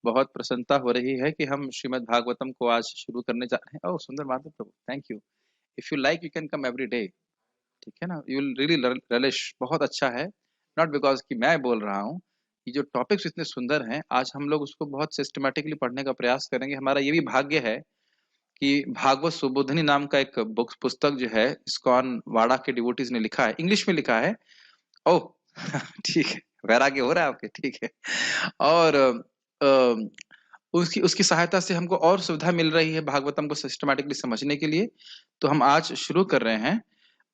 बहुत प्रसन्नता हो रही है कि हम श्रीमद् भागवतम को आज शुरू करने जा रहे हैं। ओह सुंदर बात है प्रभु, thank you. If you like you can come every day, ठीक है ना। यू विल रियली relish, बहुत अच्छा है। नॉट बिकॉज कि मैं बोल रहा हूँ, ये जो टॉपिक्स इतने सुंदर हैं, आज हम लोग उसको बहुत सिस्टमेटिकली पढ़ने का प्रयास करेंगे। हमारा ये भी भाग्य है कि भागवत सुबोधनी नाम का एक बुक पुस्तक जो है इस्कॉन वाड़ा के डिवोटीज ने लिखा है, इंग्लिश में लिखा है। ओह ठीक है, वैराग्य हो रहा है आपके, ठीक है। और उसकी उसकी सहायता से हमको और सुविधा मिल रही है भागवतम को सिस्टमैटिकली समझने के लिए। तो हम आज शुरू कर रहे हैं।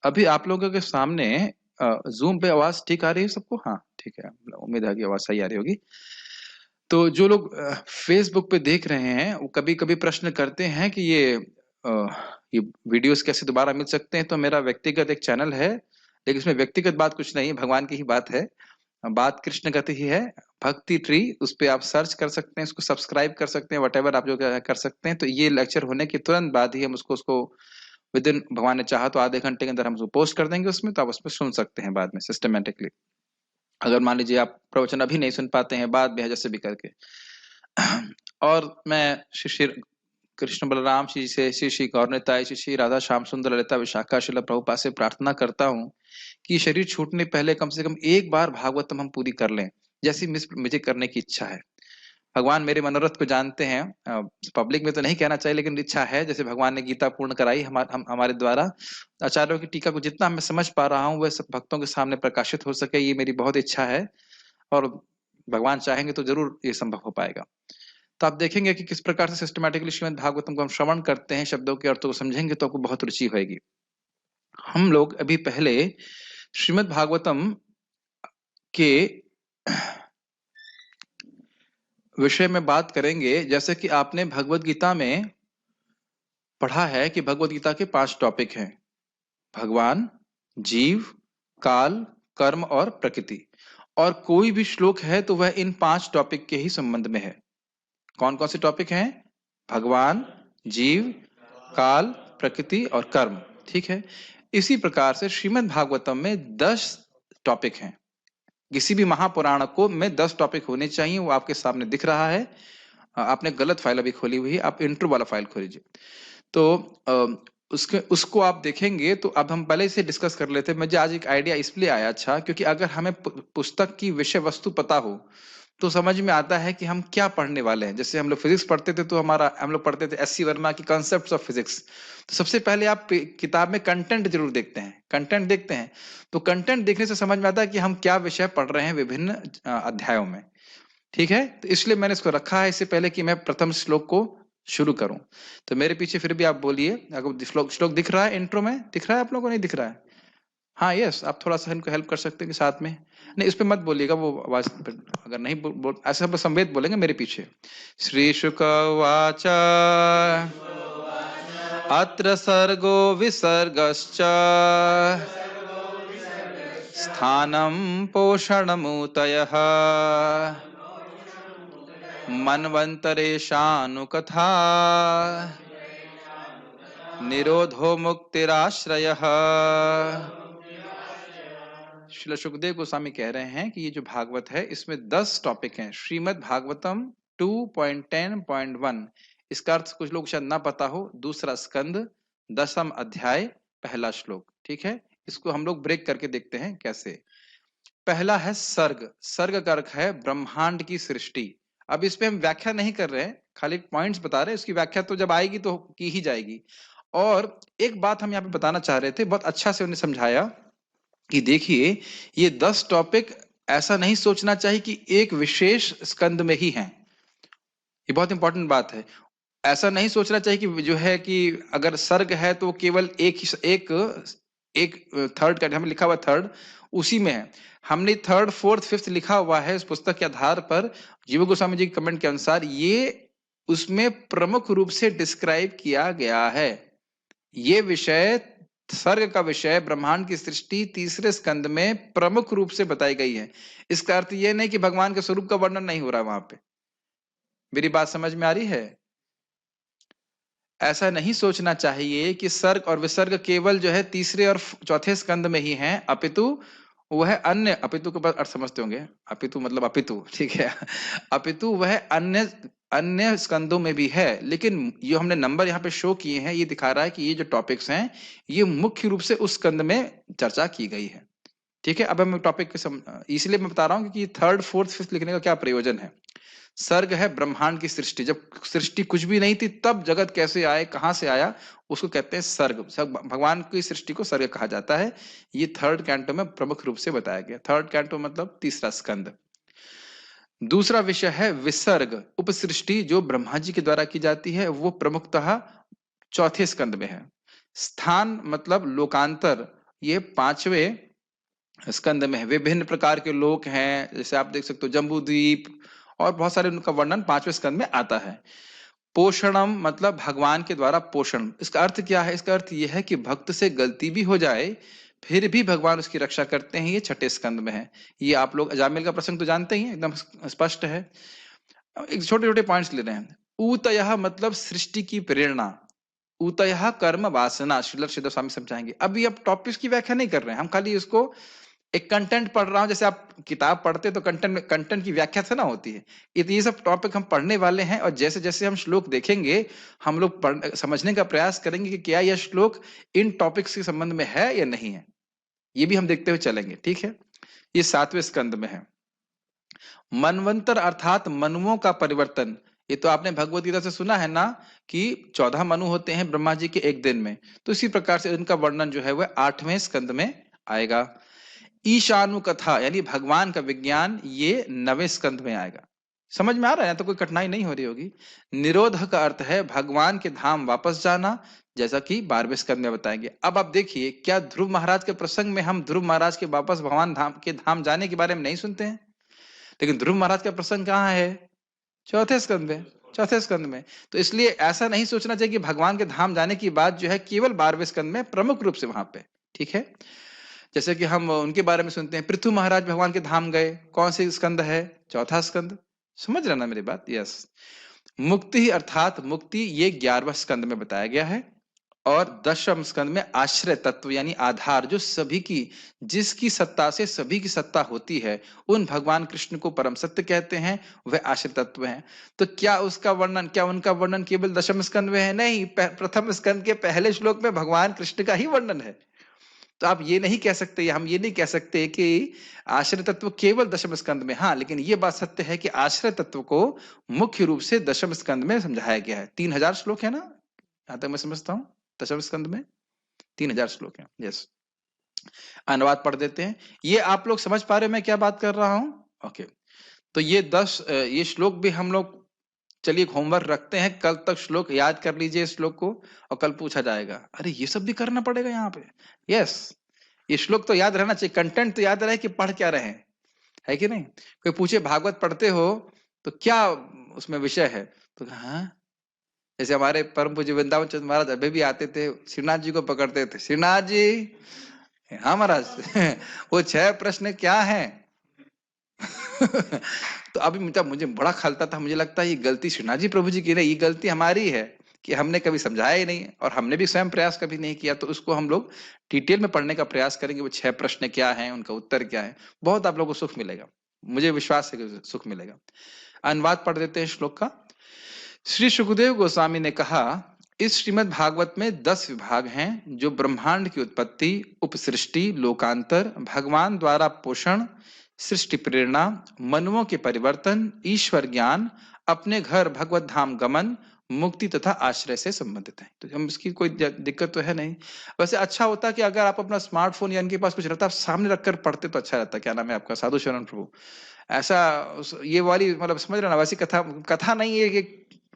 अभी आप लोगों के सामने जूम पे आवाज ठीक आ रही है सबको? हाँ ठीक है, उम्मीद है कि आवाज सही आ रही होगी। तो जो लोग फेसबुक पे देख रहे हैं वो कभी कभी प्रश्न करते हैं कि ये वीडियोस कैसे दोबारा मिल सकते हैं। तो मेरा व्यक्तिगत एक चैनल है, लेकिन इसमें व्यक्तिगत बात कुछ नहीं है, भगवान की ही बात है। बात कृष्ण गति ही है, भक्ति ट्री। उस पे आप सर्च कर सकते हैं, उसको सब्सक्राइब कर सकते हैं, वट आप जो कर सकते हैं। तो ये लेक्चर होने के तुरंत बाद ही हम उसको विद इन, भगवान ने चाहा तो आधे घंटे के अंदर हम उसको पोस्ट कर देंगे उसमें, तो आप उसमें सुन सकते हैं बाद में सिस्टमेटिकली। अगर मान लीजिए आप प्रवचन अभी नहीं सुन पाते हैं, बाद में जैसे भी करके। और मैं श्री कृष्ण बलराम जी से, श्री श्री गौरनिताय, श्री श्री राधा श्याम सुंदर ललिता विशाखा शिला प्रभुपाद से प्रार्थना करता हूँ कि शरीर छूटने पहले कम से कम एक बार भागवतम हम पूरी कर लें, जैसी मुझे करने की इच्छा है। भगवान मेरे मनोरथ को जानते हैं, पब्लिक में तो नहीं कहना चाहिए, लेकिन इच्छा है। जैसे भगवान ने गीता पूर्ण कराई हमारे द्वारा, आचार्यों की टीका को जितना मैं समझ पा रहा हूँ वह सब भक्तों के सामने प्रकाशित हो सके, ये मेरी बहुत इच्छा है। और भगवान चाहेंगे तो जरूर ये संभव हो पाएगा। तो आप देखेंगे कि किस प्रकार से सिस्टमैटिकली श्रीमद् भागवतम को हम श्रवण करते हैं, शब्दों के अर्थों को समझेंगे तो आपको बहुत रुचि होगी। हम लोग अभी पहले श्रीमद् भागवतम के विषय में बात करेंगे। जैसे कि आपने भगवत गीता में पढ़ा है कि भगवत गीता के 5 टॉपिक हैं: भगवान, जीव, काल, कर्म और प्रकृति। और कोई भी श्लोक है तो वह इन 5 टॉपिक के ही संबंध में है। कौन कौन से टॉपिक हैं? भगवान, जीव, काल, प्रकृति और कर्म, ठीक है। इसी प्रकार से श्रीमद् भागवतम में 10 टॉपिक हैं। किसी भी महापुराण को में 10 टॉपिक होने चाहिए, वो आपके सामने दिख रहा है। आपने गलत फाइल अभी खोली हुई है, आप इंट्रो वाला फाइल खोल लीजिए। तो उसको आप देखेंगे तो अब हम पहले से डिस्कस कर लेते हैं। मुझे आज एक आइडिया इसलिए आया, अच्छा, क्योंकि अगर हमें पुस्तक की विषय वस्तु पता हो तो समझ में आता है कि हम क्या पढ़ने वाले हैं। जैसे हम लोग फिजिक्स पढ़ते थे तो हम लोग पढ़ते थे एस.सी. वर्मा की कॉन्सेप्ट्स ऑफ फिजिक्स। तो सबसे पहले आप किताब में कंटेंट जरूर देखते हैं, कंटेंट देखते हैं। तो कंटेंट देखने से समझ में आता है कि हम क्या विषय पढ़ रहे हैं विभिन्न अध्यायों में, ठीक है। तो इसलिए मैंने इसको रखा है इससे पहले कि मैं प्रथम श्लोक को शुरू करूं। तो मेरे पीछे फिर भी आप बोलिए, अगर श्लोक दिख रहा है, इंट्रो में दिख रहा है आप लोगों को? नहीं दिख रहा है? हाँ यस, आप थोड़ा सा इनको हेल्प कर सकते हैं कि साथ में नहीं, इस पे मत बोलिएगा, वो आवाज अगर नहीं ऐसे हम संवेद बोलेंगे मेरे पीछे। श्री शुक वाच अत्र सर्गो विसर्गश्च स्थानं पोषणमूतयः मन्वन्तरेषानुकथा निरोधो मुक्तिराश्रयः। श्रील सुखदेव गोस्वामी कह रहे हैं कि ये जो भागवत है इसमें 10 टॉपिक हैं। श्रीमद् भागवतम 2.10.1, इसका अर्थ कुछ लोग शायद ना पता हो, दूसरा स्कंद, 10वां अध्याय, पहला श्लोक, ठीक है। इसको हम लोग ब्रेक करके देखते हैं कैसे। पहला है सर्ग। सर्ग का अर्थ है ब्रह्मांड की सृष्टि। अब इस पे हम व्याख्या नहीं कर रहे हैं, खाली पॉइंट्स बता रहे हैं। इसकी व्याख्या तो जब आएगी तो की ही जाएगी। और एक बात हम यहाँ पे बताना चाह रहे थे, बहुत अच्छा से उन्हें समझाया कि देखिए ये 10 टॉपिक ऐसा नहीं सोचना चाहिए कि एक विशेष स्कंद में ही हैं। ये बहुत इंपॉर्टेंट बात है। ऐसा नहीं सोचना चाहिए कि जो है कि अगर सर्ग है तो केवल एक थर्ड का हमें लिखा हुआ थर्ड उसी में है। हमने थर्ड, फोर्थ, फिफ्थ लिखा हुआ है उस पुस्तक के आधार पर। जीव गोस्वामी जी के कमेंट के अनुसार ये उसमें प्रमुख रूप से डिस्क्राइब किया गया है। ये विषय, सर्ग का विषय, ब्रह्मांड की सृष्टि तीसरे स्कंद में प्रमुख रूप से बताई गई है। इसका अर्थ यह नहीं कि भगवान के स्वरूप का वर्णन नहीं हो रहा वहां पे। मेरी बात समझ में आ रही है? ऐसा नहीं सोचना चाहिए कि सर्ग और विसर्ग केवल जो है तीसरे और चौथे स्कंद में ही हैं, अपितु वह अन्य, अपितु के बाद अर्थ समझते होंगे, अपितु मतलब अपितु, ठीक है। अपितु वह अन्य अन्य स्कंदों में भी है, लेकिन ये हमने नंबर यहाँ पे शो किए हैं, ये दिखा रहा है कि ये जो टॉपिक्स हैं ये मुख्य रूप से उस स्कंद में चर्चा की गई है, ठीक है। अब हम टॉपिक इसलिए मैं बता रहा हूँ कि थर्ड फोर्थ फिफ्थ लिखने का क्या प्रयोजन है। सर्ग है ब्रह्मांड की सृष्टि, जब सृष्टि कुछ भी नहीं थी तब जगत कैसे आए, कहां से आया, उसको कहते हैं सर्ग। भगवान की सृष्टि को सर्ग कहा जाता है। ये थर्ड कैंटो में प्रमुख रूप से बताया गया। थर्ड कैंटो मतलब तीसरा स्कंद। दूसरा विषय है विसर्ग, उपसृष्टि जो ब्रह्मा जी के द्वारा की जाती है, वो प्रमुखतः चौथे स्कंद में है। स्थान मतलब लोकांतर, ये पांचवें स्कंद में है। विभिन्न प्रकार के लोक हैं, जैसे आप देख सकते हो जम्बू द्वीप, और बहुत सारे उनका वर्णन पांचवें स्कंद में आता है। पोषणम मतलब भगवान के द्वारा पोषण। इसका अर्थ क्या है? इसका अर्थ यह है कि भक्त से गलती भी हो जाए फिर भी भगवान उसकी रक्षा करते हैं। ये छठे स्कंद में है। ये आप लोग अजामिल का प्रसंग तो जानते ही हैं, एकदम स्पष्ट है। एक छोटे छोटे पॉइंट्स ले रहे हैं। ऊतयः मतलब सृष्टि की प्रेरणा, ऊतयः कर्म वासना, श्रील श्रीधर स्वामी समझाएंगे। अभी अब टॉपिक्स की व्याख्या नहीं कर रहे हैं हम, खाली इसको एक कंटेंट पढ़ रहा हूं। जैसे आप किताब पढ़ते तो कंटेंट में कंटेंट की व्याख्या से ना होती है, ये सब टॉपिक हम पढ़ने वाले हैं। और जैसे जैसे हम श्लोक देखेंगे हम लोग समझने का प्रयास करेंगे कि क्या यह श्लोक इन टॉपिक्स के संबंध में है या नहीं है, ये भी हम देखते हुए चलेंगे, ठीक है। ये सातवें स्कंद में है। मनवंतर अर्थात मनुओं का परिवर्तन। ये तो आपने भगवत गीता से सुना है ना कि 14 मनु होते हैं ब्रह्मा जी के एक दिन में, तो इसी प्रकार से इनका वर्णन जो है वह 8वें स्कंद में आएगा। ईशानु कथा यानी भगवान का विज्ञान, ये 9वें स्कंद में आएगा। समझ में आ रहा है ना, तो कोई कठिनाई नहीं हो रही होगी। निरोध का अर्थ है भगवान के धाम वापस जाना, जैसा कि 12वें स्कंद में बताएंगे। अब आप देखिए, क्या ध्रुव महाराज के प्रसंग में हम ध्रुव महाराज के वापस भगवान धाम के धाम जाने के बारे में नहीं सुनते हैं? लेकिन ध्रुव महाराज का प्रसंग कहाँ है? चौथे स्कंद में, चौथे स्कंद में। तो इसलिए ऐसा नहीं सोचना चाहिए कि भगवान के धाम जाने की बात जो है केवल 12वें स्कंद में प्रमुख रूप से वहां पे, ठीक है। जैसे कि हम उनके बारे में सुनते हैं, पृथु महाराज भगवान के धाम गए, कौन सी स्कंद है? चौथा स्कंद। समझ रहे ना मेरी बात? यस। मुक्ति अर्थात मुक्ति, ये 11वें स्कंद में बताया गया है। और 10वें स्कंद में आश्रय तत्व यानी आधार, जो सभी की, जिसकी सत्ता से सभी की सत्ता होती है, उन भगवान कृष्ण को परम सत्य कहते हैं, वह आश्रय तत्व है। तो क्या उसका वर्णन, क्या उनका वर्णन केवल 10वें स्कंद में है? नहीं, प्रथम स्कंद के पहले श्लोक में भगवान कृष्ण का ही वर्णन है। तो आप ये नहीं कह सकते, हम ये नहीं कह सकते कि आश्रय तत्व केवल 10वें स्कंद में। हाँ, लेकिन ये बात सत्य है कि आश्रय तत्व को मुख्य रूप से 10वें स्कंद में समझाया गया है। 3000 श्लोक है ना, यहां तक मैं समझता हूँ। 10वें स्कंद में 3000 श्लोक है। यस। अनुवाद पढ़ देते हैं। ये आप लोग समझ पा रहे हो मैं क्या बात कर रहा हूँ? ओके। तो ये 10 ये श्लोक भी हम लोग, चलिए होमवर्क रखते हैं, कल तक श्लोक याद कर लीजिए इस श्लोक को, और कल पूछा जाएगा। अरे ये सब भी करना पड़ेगा यहाँ पे? यस। ये श्लोक तो याद रहना चाहिए, कंटेंट तो याद रहे कि पढ़ क्या रहे हैं, है कि नहीं। कोई पूछे भागवत पढ़ते हो तो क्या उसमें विषय है, तो हाँ, जैसे हमारे परम पूज्य वृंदावन चंद्र महाराज अभी भी आते थे, श्रीनाथ जी को पकड़ते थे, श्रीनाथ जी, हाँ महाराज वो 6 प्रश्न क्या है? तो अभी मुझे बड़ा खलता था, मुझे लगता है ये गलती श्रीनाथ जी प्रभु जी की नहीं, ये गलती हमारी है कि हमने कभी समझाया ही नहीं, और हमने भी स्वयं प्रयास कभी नहीं किया। तो उसको हम लोग डिटेल में पढ़ने का प्रयास करेंगे, वो 6 प्रश्न क्या है, उनका उत्तर क्या है। बहुत आप लोगों को सुख मिलेगा, मुझे विश्वास है कि सुख मिलेगा। अनुवाद पढ़ देते हैं श्लोक का। श्री सुखदेव गोस्वामी ने कहा, इस श्रीमद् भागवत में 10 विभाग हैं, जो ब्रह्मांड की उत्पत्ति, उपसृष्टि, लोकांतर, भगवान द्वारा पोषण, सृष्टि प्रेरणा, मनुओं के परिवर्तन, ईश्वर ज्ञान, अपने घर भगवत धाम गमन, मुक्ति तथा आश्रय से संबंधित है। तो हम इसकी कोई दिक्कत तो है नहीं। वैसे अच्छा होता कि अगर आप अपना स्मार्टफोन या इनके पास कुछ रहता, आप सामने रखकर पढ़ते तो अच्छा रहता। क्या नाम है आपका? साधु शरण प्रभु। ऐसा ये वाली मतलब समझ रहे ना, वैसी कथा कथा नहीं है, ये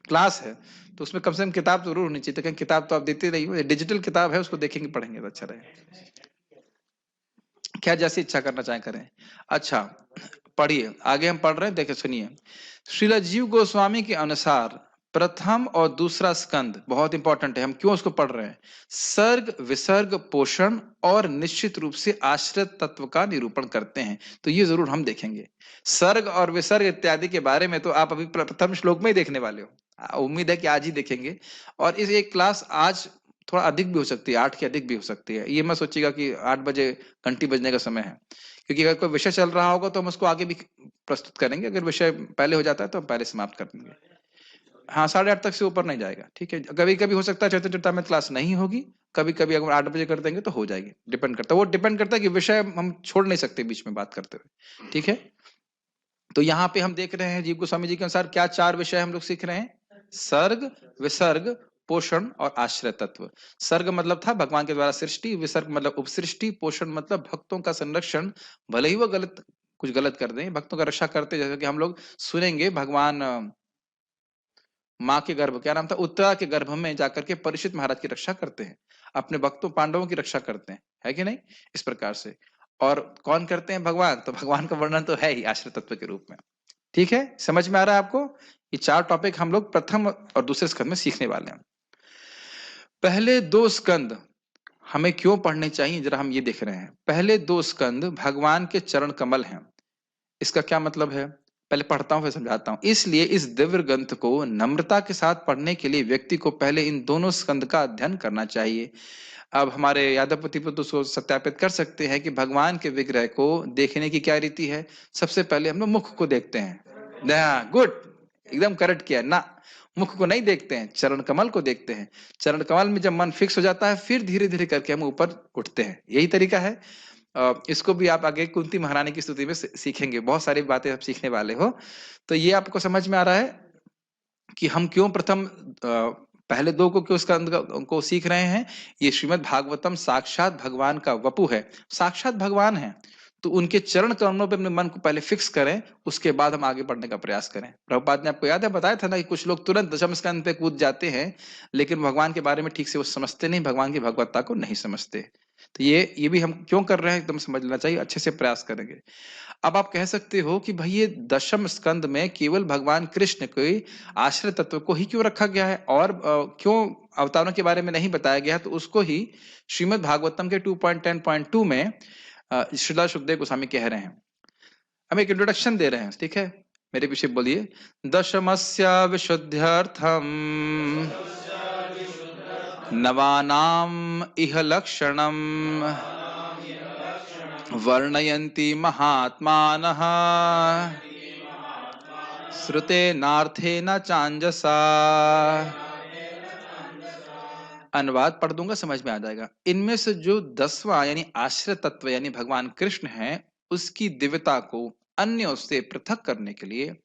क्लास है, तो उसमें कम से कम किताब जरूर होनी चाहिए। तो किताब तो आप देते नहीं हो, डिजिटल किताब है, उसको देखेंगे पढ़ेंगे तो अच्छा रहेगा। क्या जैसी इच्छा करना चाहे करें। अच्छा पढ़िए, आगे हम पढ़ रहे हैं, देखिए सुनिए। श्रील जीव गोस्वामी के अनुसार प्रथम और दूसरा स्कंद बहुत इंपॉर्टेंट है। हम क्यों उसको पढ़ रहे हैं? सर्ग, विसर्ग, पोषण और निश्चित रूप से आश्रित तत्व का निरूपण करते हैं। तो ये जरूर हम देखेंगे। सर्ग और विसर्ग इत्यादि के बारे में तो आप अभी प्रथम श्लोक में ही देखने वाले हो। उम्मीद है कि आज ही देखेंगे। और इस एक क्लास आज थोड़ा अधिक भी हो सकती है, 8 की अधिक भी हो सकती है। ये मत सोचिएगा कि 8 बजे घंटी बजने का समय है, क्योंकि अगर कोई विषय चल रहा होगा तो हम उसको आगे भी प्रस्तुत करेंगे, अगर विषय पहले हो जाता है तो हम पहले समाप्त कर देंगे। हाँ, 8:30 तक से ऊपर नहीं जाएगा, ठीक है। कभी कभी हो सकता है चौथे चौथा क्लास नहीं होगी, कभी कभी अगर 8 बजे कर देंगे तो हो जाएगी, डिपेंड करता है, वो डिपेंड करता है कि विषय हम छोड़ नहीं सकते बीच में बात करते हुए, ठीक है। तो यहाँ पे हम देख रहे हैं जीव गोस्वामी जी के अनुसार क्या 4 विषय हम लोग सीख रहे हैं, सर्ग, विसर्ग, पोषण और आश्रय तत्व। सर्ग मतलब था भगवान के द्वारा सृष्टि, विसर्ग मतलब उपसृष्टि, पोषण मतलब भक्तों का संरक्षण, भले ही वो कुछ गलत कर दें, भक्तों का रक्षा करते, जैसे कि हम लोग सुनेंगे भगवान माँ के गर्भ, क्या नाम था, उत्तरा के गर्भ में जाकर के परीक्षित महाराज की रक्षा करते हैं, अपने भक्तों पांडवों की रक्षा करते हैं, है कि नहीं, इस प्रकार से। और कौन करते हैं, भगवान, तो भगवान का वर्णन तो है ही आश्रय तत्व के रूप में, ठीक है। समझ में आ रहा है आपको, ये 4 टॉपिक हम लोग प्रथम और दूसरे स्कंद में सीखने वाले हैं। पहले 2 स्कंद हमें क्यों पढ़ने चाहिए, जरा हम ये देख रहे हैं। पहले 2 स्कंद भगवान के चरण कमल हैं। इसका क्या मतलब है, पहले पढ़ता हूं फिर समझाता हूं। इसलिए इस दिव्य ग्रंथ को नम्रता के साथ पढ़ने के लिए व्यक्ति को पहले इन दोनों स्कंद का अध्ययन करना चाहिए। अब हमारे यादवपति पर तो सत्यापित कर सकते हैं कि भगवान के विग्रह को देखने की क्या रीति है। सबसे पहले हम लोग मुख को देखते हैं, गुड, एकदम करेक्ट किया ना, मुख को नहीं देखते हैं, चरण कमल को देखते हैं। चरण कमल में जब मन फिक्स हो जाता है फिर धीरे धीरे करके हम ऊपर उठते हैं, यही तरीका है। इसको भी आप आगे कुंती महारानी की स्तुति में सीखेंगे, बहुत सारी बातें आप सीखने वाले हो। तो ये आपको समझ में आ रहा है कि हम क्यों प्रथम पहले 2 को क्यों स्कंद को सीख रहे हैं। ये श्रीमद् भागवतम साक्षात भगवान का वपु है, साक्षात भगवान है, तो उनके चरण कमलों पे अपने मन को पहले फिक्स करें, उसके बाद हम आगे बढ़ने का प्रयास करें। प्रभुपाद ने आपको याद है बताया था ना कि कुछ लोग तुरंत दशम स्कंद पे कूद जाते हैं, लेकिन भगवान के बारे में ठीक से वो समझते नहीं, भगवान की भगवत्ता को नहीं समझते। तो ये भी हम क्यों कर रहे हैं एकदम समझ लेना चाहिए, अच्छे से प्रयास करेंगे। अब आप कह सकते हो कि भाई ये दशम स्कंद में केवल भगवान कृष्ण के आश्रय तत्व को ही क्यों रखा गया है, और क्यों अवतारों के बारे में नहीं बताया गया। तो उसको ही श्रीमद् भागवतम के 2.10.2 में श्रीला सुखदेव गोस्वामी कह रहे हैं, हम एक इंट्रोडक्शन दे रहे हैं, ठीक है, मेरे पीछे बोलिए। दशमस्य विशुद्ध्यर्थम नवानाम इह लक्षणम वर्णयन्ति महात्मानः श्रुतेनार्थेन चांजसा। अनुवाद पढ़ दूंगा, समझ में आ जाएगा। इनमें से जो 10वां यानी आश्रय तत्व यानी भगवान कृष्ण है, उसकी दिव्यता को अन्यों से पृथक करने के लिए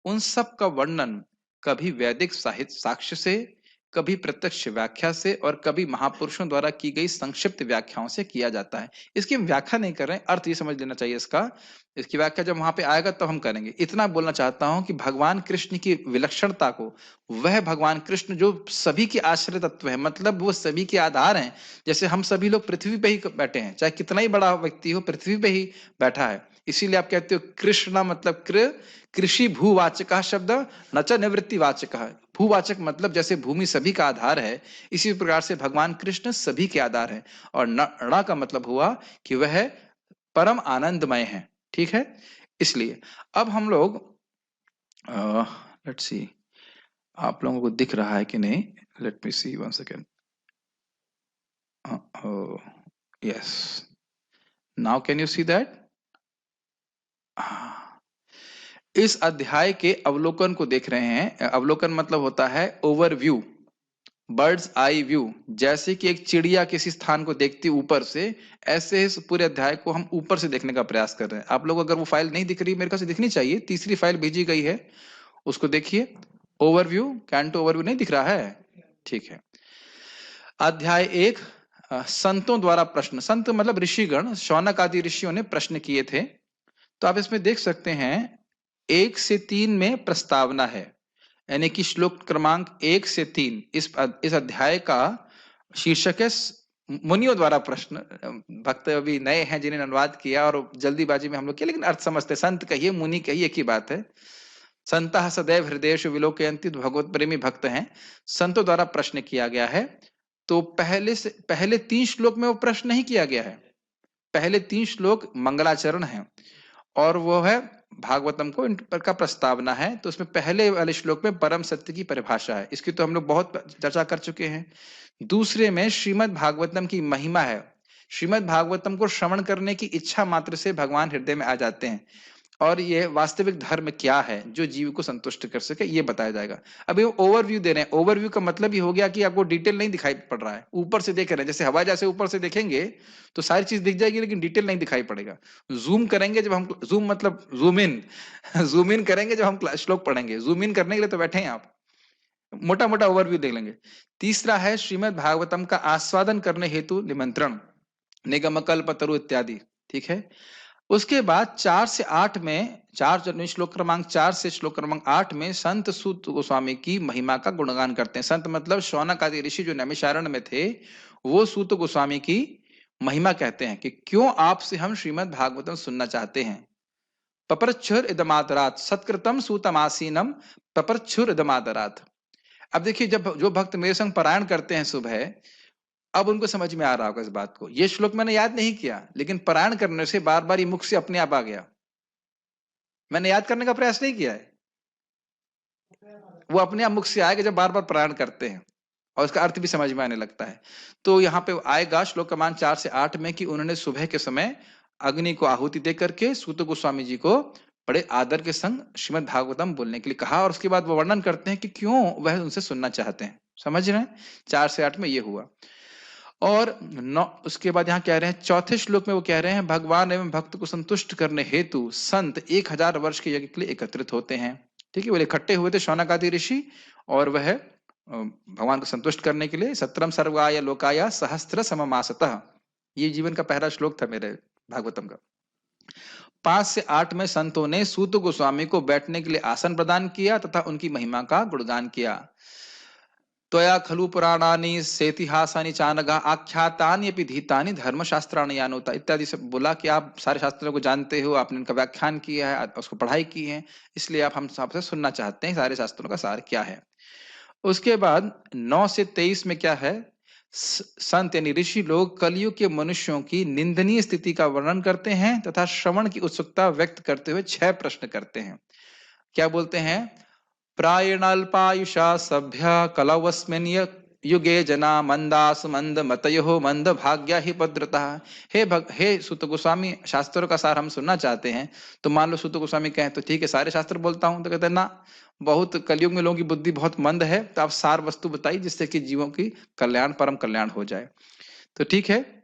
उन सब का वर्णन कभी वैदिक साहित्य साक्ष्य से, कभी प्रत्यक्ष व्याख्या से और कभी महापुरुषों द्वारा की गई संक्षिप्त व्याख्याओं से किया जाता है। इसकी हम व्याख्या नहीं कर रहे हैं, अर्थ ये समझ लेना चाहिए इसका। इसकी व्याख्या जब वहां पे आएगा तो हम करेंगे। इतना बोलना चाहता हूं कि भगवान कृष्ण की विलक्षणता को, वह भगवान कृष्ण जो सभी के आश्रय तत्व है, मतलब वो सभी के आधार हैं। जैसे हम सभी लोग पृथ्वी पे ही बैठे हैं, चाहे कितना ही बड़ा व्यक्ति हो पृथ्वी पे ही बैठा है। इसीलिए आप कहते हो कृष्ण मतलब कृषि भूवाचक शब्द न च निवृत्तिवाचक। भूवाचक मतलब जैसे भूमि सभी का आधार है, इसी प्रकार से भगवान कृष्ण सभी के आधार है। और न का मतलब हुआ कि वह परम आनंदमय है, ठीक है। इसलिए अब हम लोग लेट्स सी, आप लोगों को दिख रहा है कि नहीं, let me see one second. Yes, now can you see that. इस अध्याय के अवलोकन को देख रहे हैं। अवलोकन मतलब होता है ओवरव्यू, बर्ड्स आई व्यू। जैसे कि एक चिड़िया किसी स्थान को देखती ऊपर से, ऐसे इस पूरे अध्याय को हम ऊपर से देखने का प्रयास कर रहे हैं। आप लोग अगर वो फाइल नहीं दिख रही, मेरे ख्याल से दिखनी चाहिए, तीसरी फाइल भेजी गई है, उसको देखिए। ओवरव्यू, कैन टू ओवरव्यू नहीं दिख रहा है, ठीक है। अध्याय 1, संतों द्वारा प्रश्न। संत मतलब ऋषिगण, शौनक आदि ऋषियों ने प्रश्न किए थे। तो आप इसमें देख सकते हैं 1 से 3 में प्रस्तावना है, यानी कि श्लोक क्रमांक 1 से 3 इस अध्याय का शीर्षक है मुनियों द्वारा प्रश्न। भक्त अभी नए हैं जिन्हें अनुवाद किया और जल्दीबाजी में हम लोग किया, लेकिन अर्थ समझते, संत कहिए मुनि कहिए एक ही बात है। संतः सदैव हृदयेषु विलोकयन्ति, भगवत प्रेमी भक्त हैं। संतों द्वारा प्रश्न किया गया है। तो पहले 3 श्लोक में वो प्रश्न नहीं किया गया है। पहले 3 श्लोक मंगलाचरण है, और वो है भागवतम को इन पर का प्रस्तावना है। तो उसमें पहले वाले श्लोक में परम सत्य की परिभाषा है, इसकी तो हम लोग बहुत चर्चा कर चुके हैं। दूसरे में श्रीमद् भागवतम की महिमा है। श्रीमद् भागवतम को श्रवण करने की इच्छा मात्र से भगवान हृदय में आ जाते हैं, और ये वास्तविक धर्म क्या है जो जीव को संतुष्ट कर सके, ये बताया जाएगा। अभी ओवरव्यू दे रहे हैं। ओवरव्यू का मतलब ये हो गया कि आपको डिटेल नहीं दिखाई पड़ रहा है, ऊपर से देख रहे हैं, जैसे हवाई जहाज से ऊपर से देखेंगे तो सारी चीज दिख जाएगी लेकिन डिटेल नहीं दिखाई पड़ेगा। जूम करेंगे जब हम, जूम मतलब जूम इन जूम इन करेंगे जब हम श्लोक पढ़ेंगे। जूम इन करने के लिए तो बैठे हैं आप, मोटा मोटा ओवरव्यू देख लेंगे। तीसरा है श्रीमद् भागवतम का आस्वादन करने हेतु निमंत्रण, निगम कल्प तरु इत्यादि। ठीक है। उसके बाद 4 से 8 में, श्लोक क्रमांक 4 से श्लोक क्रमांक 8 में संत सूत गोस्वामी की महिमा का गुणगान करते हैं। संत मतलब शौनक आदि ऋषि जो नैमिषारण्य में थे, वो सूत गोस्वामी की महिमा कहते हैं कि क्यों आपसे हम श्रीमद् भागवतम सुनना चाहते हैं। पपरच्छुर इदमादरात सत्कृतम सूतमासीनम पपरच्छुर इदमादरात। अब देखिए, जब जो भक्त मेरे संग पारायण करते हैं सुबह, अब उनको समझ में आ रहा होगा इस बात को। ये श्लोक मैंने याद नहीं किया, लेकिन पारायण करने से बार बार ये मुख से अपने आप आ गया। मैंने याद करने का प्रयास नहीं किया है, वो अपने आप मुख से आएगा जब बार बार पारायण करते हैं, और उसका अर्थ भी समझ में आने लगता है। तो यहाँ पे आएगा श्लोक क्रमांक 4 से 8 में कि उन्होंने सुबह के समय अग्नि को आहुति दे करके सूत गोस्वामी जी को बड़े आदर के संग श्रीमद् भागवतम बोलने के लिए कहा, और उसके बाद वो वर्णन करते हैं कि क्यों वह उनसे सुनना चाहते हैं। समझ रहे हैं? 4 से 8 में ये हुआ। और उसके बाद यहाँ कह रहे हैं, चौथे श्लोक में वो कह रहे हैं, भगवान एवं भक्त को संतुष्ट करने हेतु संत 1000 वर्ष के यज्ञ के लिए एकत्रित होते हैं। ठीक है, वो इकट्ठे हुए थे शौनक आदि ऋषि, और वह भगवान को संतुष्ट करने के लिए सत्रम सर्वाय लोकाय सहस्त्र सममासतः, ये जीवन का पहला श्लोक था मेरे भागवतम का। 5 से 8 में संतों ने सूत गोस्वामी को बैठने के लिए आसन प्रदान किया तथा उनकी महिमा का गुणगान किया। त्वया खलु पुराणानि सेतिहासानि चानघा आख्यातानि अपि धीतानि धर्मशास्त्राणि यानोता इत्यादि से बोला कि आप सारे शास्त्रों को जानते हो, आपने उनका व्याख्यान किया है, उसको पढ़ाई की है, इसलिए आप हम सबसे सुनना चाहते हैं सारे शास्त्रों का सार क्या है। उसके बाद 9 से 23 में क्या है, संत यानी ऋषि लोग कलयुग के मनुष्यों की निंदनीय स्थिति का वर्णन करते हैं तथा श्रवण की उत्सुकता व्यक्त करते हुए 6 प्रश्न करते हैं। क्या बोलते हैं? प्रायणाल्पायुषा सभ्य कलवस्मिन् युगे जना मंदास मंद मतयो मंद भाग्या ही भद्रता। हे सुत गोस्वामी, शास्त्रों का सार हम सुनना चाहते हैं। तो मान लो सुत गोस्वामी कहें तो ठीक है, सारे शास्त्र बोलता हूं, तो कहते हैं ना, बहुत कलयुग में लोगों की बुद्धि बहुत मंद है, तो आप सार वस्तु बताइए जिससे कि जीवों की कल्याण, परम कल्याण हो जाए। तो ठीक है,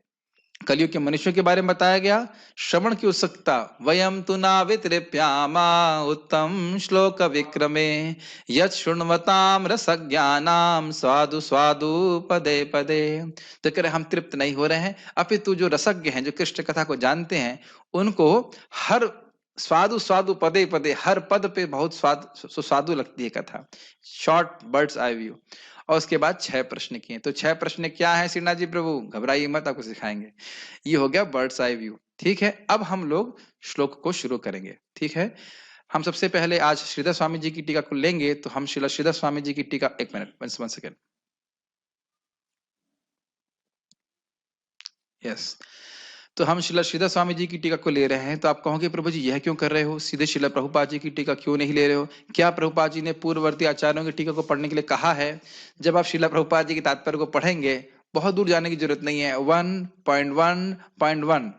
कलयुग के मनुष्यों के बारे में बताया गया। श्रवण की उत्सुकता, वयम तु नावितृप्यामा उत्तम श्लोक विक्रमे यत् शृण्वताम रसज्ञानाम स्वादु स्वादु पदे पदे। तो कह रहे हम तृप्त नहीं हो रहे हैं, अपितु जो रसज्ञ हैं, जो कृष्ण कथा को जानते हैं, उनको हर स्वादु स्वादु पदे पदे, हर पद पे बहुत सुस्वादु लगती है कथा। Short birds eye view. और उसके बाद 6 प्रश्न किए। तो 6 प्रश्न क्या है श्रीनाथ जी प्रभु? घबराइए मत, आपको सिखाएंगे। ये हो गया बर्ड्स आई व्यू। ठीक है, अब हम लोग श्लोक को शुरू करेंगे। ठीक है, हम सबसे पहले आज श्रीधर स्वामी जी की टीका को लेंगे। तो हम श्रीधर स्वामी जी की टीका, एक मिनट, 1 सेकेंड। यस, तो हम श्रीधर स्वामी जी की टीका को ले रहे हैं। तो आप कहोगे प्रभु जी यह क्यों कर रहे हो, सीधे श्रील प्रभुपाद जी की टीका क्यों नहीं ले रहे हो? क्या प्रभुपाद जी ने पूर्ववर्ती आचार्यों की टीका को पढ़ने के लिए कहा है? जब आप श्रील प्रभुपाद जी के तात्पर्य को पढ़ेंगे, बहुत दूर जाने की जरूरत नहीं है। 1.1.1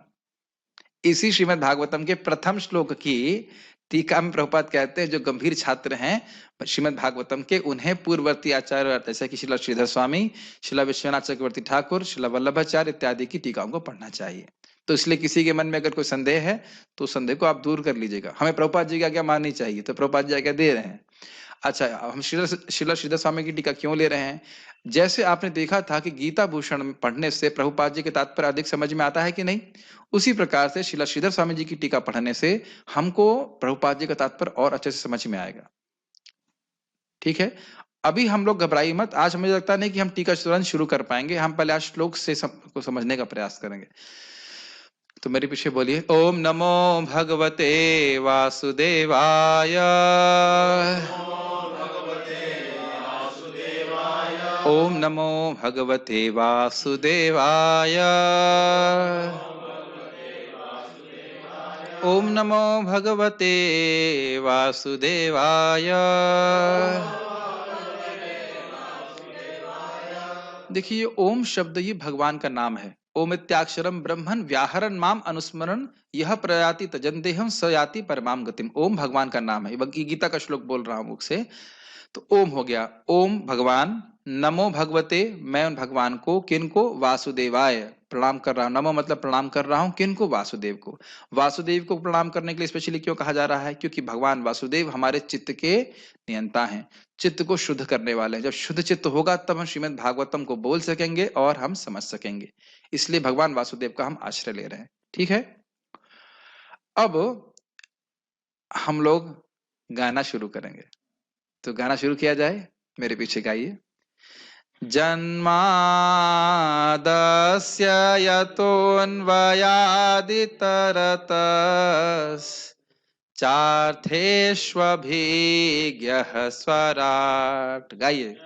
इसी श्रीमद् भागवतम के प्रथम श्लोक की टीका में प्रभुपाद कहते हैं, जो गंभीर छात्र हैं श्रीमद् भागवतम के, उन्हें पूर्ववर्ती आचार्य जैसे कि श्रील श्रीधर स्वामी, श्रील विश्वनाथ चक्रवर्ती ठाकुर, श्रील वल्लभाचार्य इत्यादि की टीकाओं को पढ़ना चाहिए। तो इसलिए किसी के मन में अगर कोई संदेह है तो संदेह को आप दूर कर लीजिएगा। हमें प्रभुपाद जी की आज्ञा माननी चाहिए, तो प्रभुपाद जी आज्ञा दे रहे हैं। अच्छा, हम श्रीधर स्वामी की टीका क्यों ले रहे हैं? जैसे आपने देखा था कि गीता भूषण पढ़ने से प्रभुपाद जी के तात्पर्य अधिक समझ में आता है कि नहीं, उसी प्रकार से श्रीधर स्वामी जी की टीका पढ़ने से हमको प्रभुपाद जी का तात्पर्य और अच्छे से समझ में आएगा। ठीक है, अभी हम लोग घबराइए मत। आज मुझे लगता नहीं कि हम टीका तुरंत शुरू कर पाएंगे। हम पहले आज श्लोक से को समझने का प्रयास करेंगे। तो मेरे पीछे बोलिए, ओम नमो भगवते वासुदेवाय, ओम नमो भगवते वासुदेवाय, ओम नमो भगवते वासुदेवाय। देखिए ओम शब्द ये भगवान का नाम है। ओम इत्याक्षरम ब्रह्मन व्याहरण माम अनुस्मरण यह प्रयाति तजन्देहम स याति परमाम गतिम। ओम भगवान का नाम है, ये गीता का श्लोक बोल रहा हूं मुख से। तो ओम हो गया, ओम भगवान, नमो भगवते मैं उन भगवान को, किनको, वासुदेवाय प्रणाम कर रहा हूं। नमो मतलब प्रणाम कर रहा हूं, किनको, वासुदेव को। वासुदेव को प्रणाम करने के लिए स्पेशली क्यों कहा जा रहा है? क्योंकि भगवान वासुदेव हमारे चित्त के नियंता हैं, चित्त को शुद्ध करने वाले हैं। जब शुद्ध चित्त होगा तब हम श्रीमद् भागवतम को बोल सकेंगे और हम समझ सकेंगे। इसलिए भगवान वासुदेव का हम आश्रय ले रहे हैं। ठीक है, अब हम लोग गाना शुरू करेंगे। तो गाना शुरू किया जाए, मेरे पीछे गाइए। जन्मादस्य यतोऽन्वयादितरतस् चार्थेष्वभिज्ञः स्वराट्। गाइए।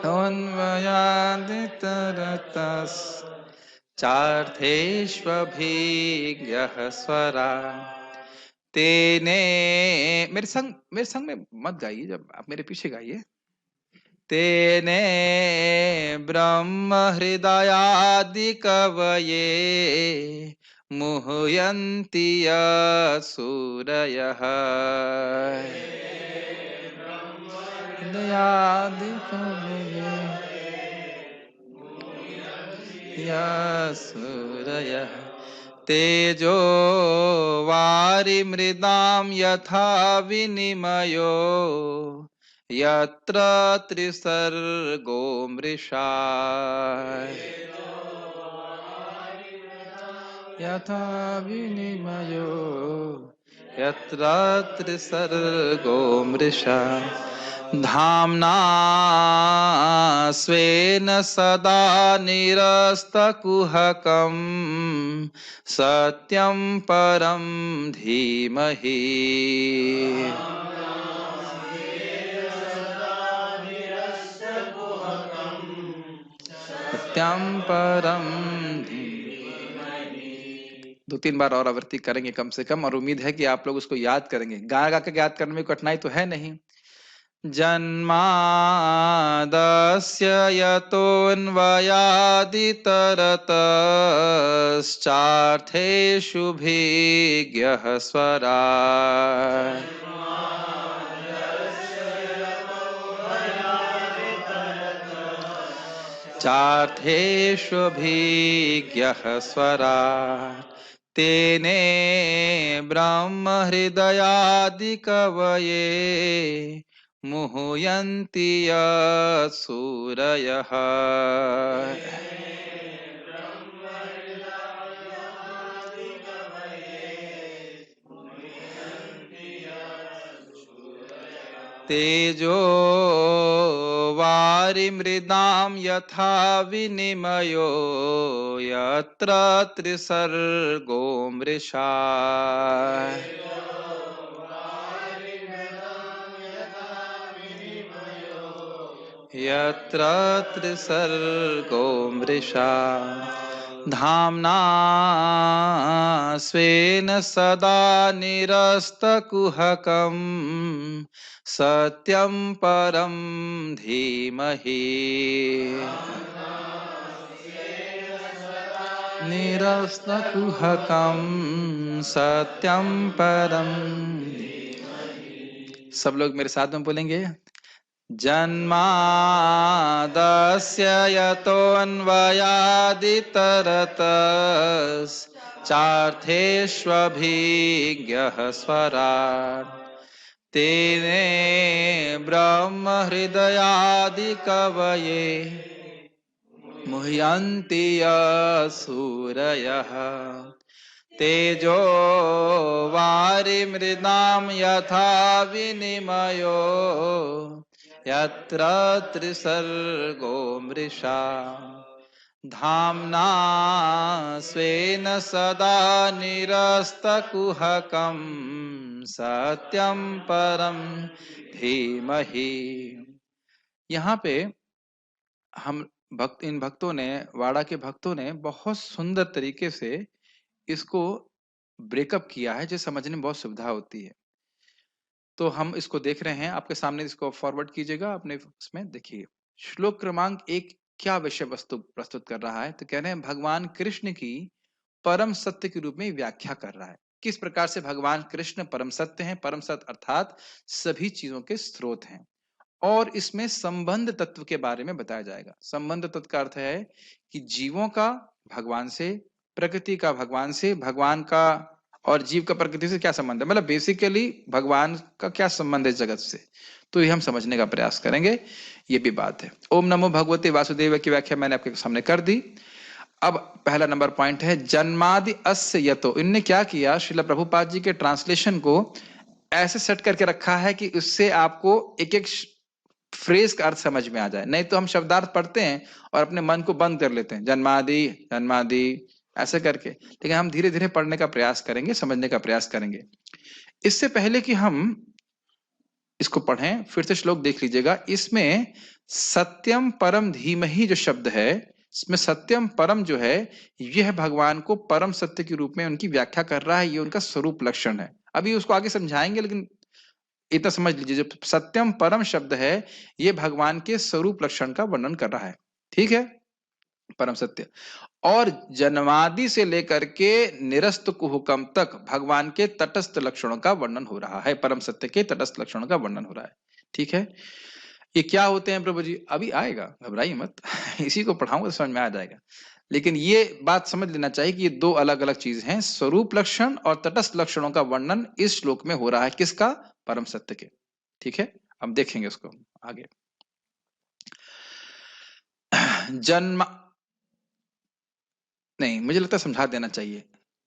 अन्वयादितरतस् चार्थेष्वभिज्ञः स्वराट्। तेने, मेरे संग में मत गाइए, जब आप मेरे पीछे गाइए। तेने ब्रह्म हृदयादि कवये मुह्यन्ति सूरयः। हृदयादि कवये सूरयः तेजो वारिमृदां यथा विनिमयो यत्र त्रिसर्गो मृषा। यथा विनिमयो यत्र त्रिसर्गो मृषा। धाम्ना स्वेन सदा निरस्तकुहकं सत्यं परं धीमहि। सत्यं परं धीमहि। दो तीन बार और आवृत्ति करेंगे कम से कम, और उम्मीद है कि आप लोग उसको याद करेंगे। गा गा के याद करने में कठिनाई तो है नहीं। जन्मादस्य यतोऽन्वयादितरतश्चार्थेषु भिज्ञः स्वराट्। चार्थेषु भिज्ञः स्वराट्। तेने ब्रह्म हृदयादि कवये मुह्यन्ति सूरयः। तेजो वारिमृदां यथा विनिमयो यत्र त्रिसर्गो मृषा। यत्र त्रिसर्गो मृषा। धाम्ना स्वेन सदा निरस्तकुहकं सत्यं परं धीमहि। निरस्तकुहकं सत्यं परं। सब लोग मेरे साथ में बोलेंगे। जन्मादस्य यतोऽन्वयादितरतश्चार्थेष्वभिज्ञः स्वराट्। तेने ब्रह्म हृदयादि कवये मुह्यन्ति सूरयः। तेजो वारिमृदां यथा विनिमयो यत्र त्रिसर्गो मृषा। धाम्ना स्वेन सदा निरस्तकुहकं सत्यं परं धीमहि। यहाँ पे हम इन भक्तों ने, वाड़ा के भक्तों ने बहुत सुंदर तरीके से इसको ब्रेकअप किया है जो समझने में बहुत सुविधा होती है। तो हम इसको देख रहे हैं आपके सामने, इसको फॉरवर्ड कीजिएगा अपने उसमें देखिए। श्लोक क्रमांक 1 क्या विषय वस्तु प्रस्तुत कर रहा है? तो कह रहे हैं भगवान कृष्ण की परम सत्य के रूप में व्याख्या कर रहा है। किस प्रकार से भगवान कृष्ण परम सत्य हैं? परम सत्य अर्थात सभी चीजों के स्रोत हैं। और इसमें संबंध तत्व के बारे में बताया जाएगा। संबंध तत्व का अर्थ है कि जीवों का भगवान से, प्रकृति का भगवान से, भगवान का और जीव का प्रकृति से क्या संबंध है, मतलब बेसिकली भगवान का क्या संबंध है जगत से, तो ये हम समझने का प्रयास करेंगे। ये भी बात है। ओम नमो भगवते वासुदेव की व्याख्या मैंने आपके सामने कर दी। अब पहला नंबर पॉइंट है जन्मादि अस्य यतो। इनने क्या किया, श्रील प्रभुपाद जी के ट्रांसलेशन को ऐसे सेट करके रखा है कि उससे आपको एक एक फ्रेज का अर्थ समझ में आ जाए। नहीं तो हम शब्दार्थ पढ़ते हैं और अपने मन को बंद कर लेते हैं, जन्मादि जन्मादि ऐसे करके। लेकिन हम धीरे धीरे पढ़ने का प्रयास करेंगे, समझने का प्रयास करेंगे। इससे पहले कि हम इसको पढ़ें, फिर से श्लोक देख लीजिएगा। इसमें सत्यम परम धीमहि जो शब्द है, इसमें सत्यम परम जो है, यह भगवान को परम सत्य के रूप में उनकी व्याख्या कर रहा है। ये उनका स्वरूप लक्षण है। अभी उसको आगे समझाएंगे, लेकिन इतना समझ लीजिए, जो सत्यम परम शब्द है ये भगवान के स्वरूप लक्षण का वर्णन कर रहा है। ठीक है, परम सत्य। और जन्मादि से लेकर के निरस्त कुहुकम तक भगवान के तटस्थ लक्षणों का वर्णन हो रहा है। परम सत्य के तटस्थ लक्षणों का वर्णन हो रहा है। ठीक है, ये क्या होते हैं प्रभु जी? अभी आएगा, घबराइए मत इसी को पढ़ाऊंगा तो समझ में आ जाएगा। लेकिन ये बात समझ लेना चाहिए कि ये दो अलग अलग चीज हैं। स्वरूप लक्षण और तटस्थ लक्षणों का वर्णन इस श्लोक में हो रहा है। किसका? परम सत्य के। ठीक है, अब देखेंगे उसको आगे। जन्म नहीं, मुझे लगता है समझा देना चाहिए।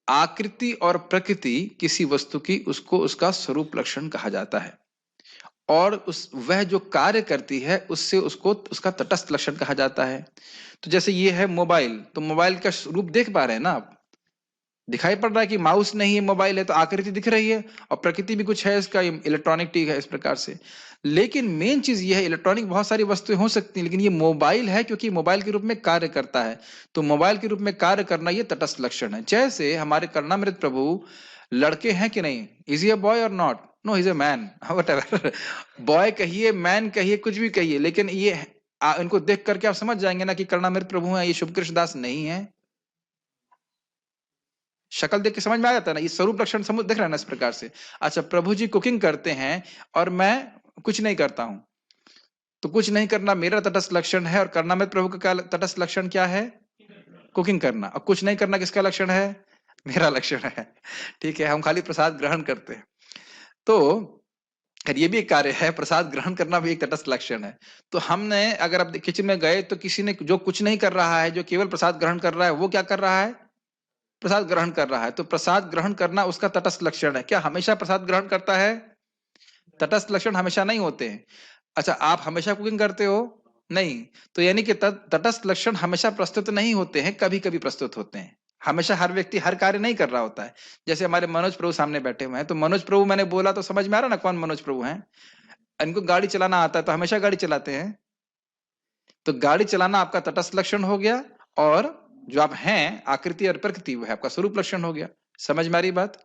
आकृति और प्रकृति किसी वस्तु की, उसको उसका स्वरूप लक्षण कहा जाता है। और उस वह जो कार्य करती है उससे उसको उसका तटस्थ लक्षण कहा जाता है। तो जैसे ये है मोबाइल, तो मोबाइल का रूप देख पा रहे हैं ना आप? दिखाई पड़ रहा है कि माउस नहीं है, मोबाइल है, तो आकृति दिख रही है और प्रकृति भी कुछ है इसका, इलेक्ट्रॉनिक टीक है इस प्रकार से। लेकिन मेन चीज ये है, इलेक्ट्रॉनिक बहुत सारी वस्तुएं हो सकती हैं, लेकिन ये मोबाइल है क्योंकि मोबाइल के रूप में कार्य करता है। तो मोबाइल के रूप में कार्य करना ये तटस्थ लक्षण है। जैसे हमारे कर्णामृत प्रभु लड़के हैं कि नहीं? इज ए बॉय और not? No, is a man, whatever. Boy कहिए, मैन कहिए, कुछ भी कहिए, लेकिन ये इनको देख करके आप समझ जाएंगे ना कि कर्णामृत प्रभु है, ये शुभ कृष्ण दास नहीं है। शक्ल देख के समझ में आ जाता है ना, ये स्वरूप लक्षण समझ दिख रहा है ना इस प्रकार से। अच्छा, प्रभु जी कुकिंग करते हैं और मैं कुछ नहीं करता हूं, तो कुछ नहीं करना मेरा तटस्थ लक्षण है, और कर्णामृत प्रभु का तटस्थ लक्षण क्या है? कुकिंग करना। और कुछ नहीं करना किसका लक्षण है? मेरा लक्षण है। ठीक है, हम खाली प्रसाद ग्रहण करते हैं। तो ये भी एक कार्य है, प्रसाद ग्रहण करना भी एक तटस्थ लक्षण है। तो हमने, अगर आप किचन में गए तो किसी ने जो कुछ नहीं कर रहा है, जो केवल प्रसाद ग्रहण कर रहा है, वो क्या कर रहा है? प्रसाद ग्रहण कर रहा है। तो प्रसाद ग्रहण करना उसका तटस्थ लक्षण है। क्या हमेशा प्रसाद ग्रहण करता है? तटस्थ लक्षण हमेशा नहीं होते हैं। अच्छा, आप हमेशा कुकिंग करते हो? नहीं। तो यानी कि तटस्थ लक्षण हमेशा प्रस्तुत नहीं होते हैं, कभी कभी प्रस्तुत होते हैं। हमेशा हर व्यक्ति हर कार्य नहीं कर रहा होता है। जैसे हमारे मनोज प्रभु सामने बैठे हुए हैं, तो मनोज प्रभु मैंने बोला तो समझ में आ रहा ना कौन मनोज प्रभु हैं? इनको गाड़ी चलाना आता है तो हमेशा गाड़ी चलाते हैं। तो गाड़ी चलाना आपका तटस्थ लक्षण हो गया, और जो आप हैं आकृति और प्रकृति, वो है आपका स्वरूप लक्षण हो गया। समझ में आ रही बात?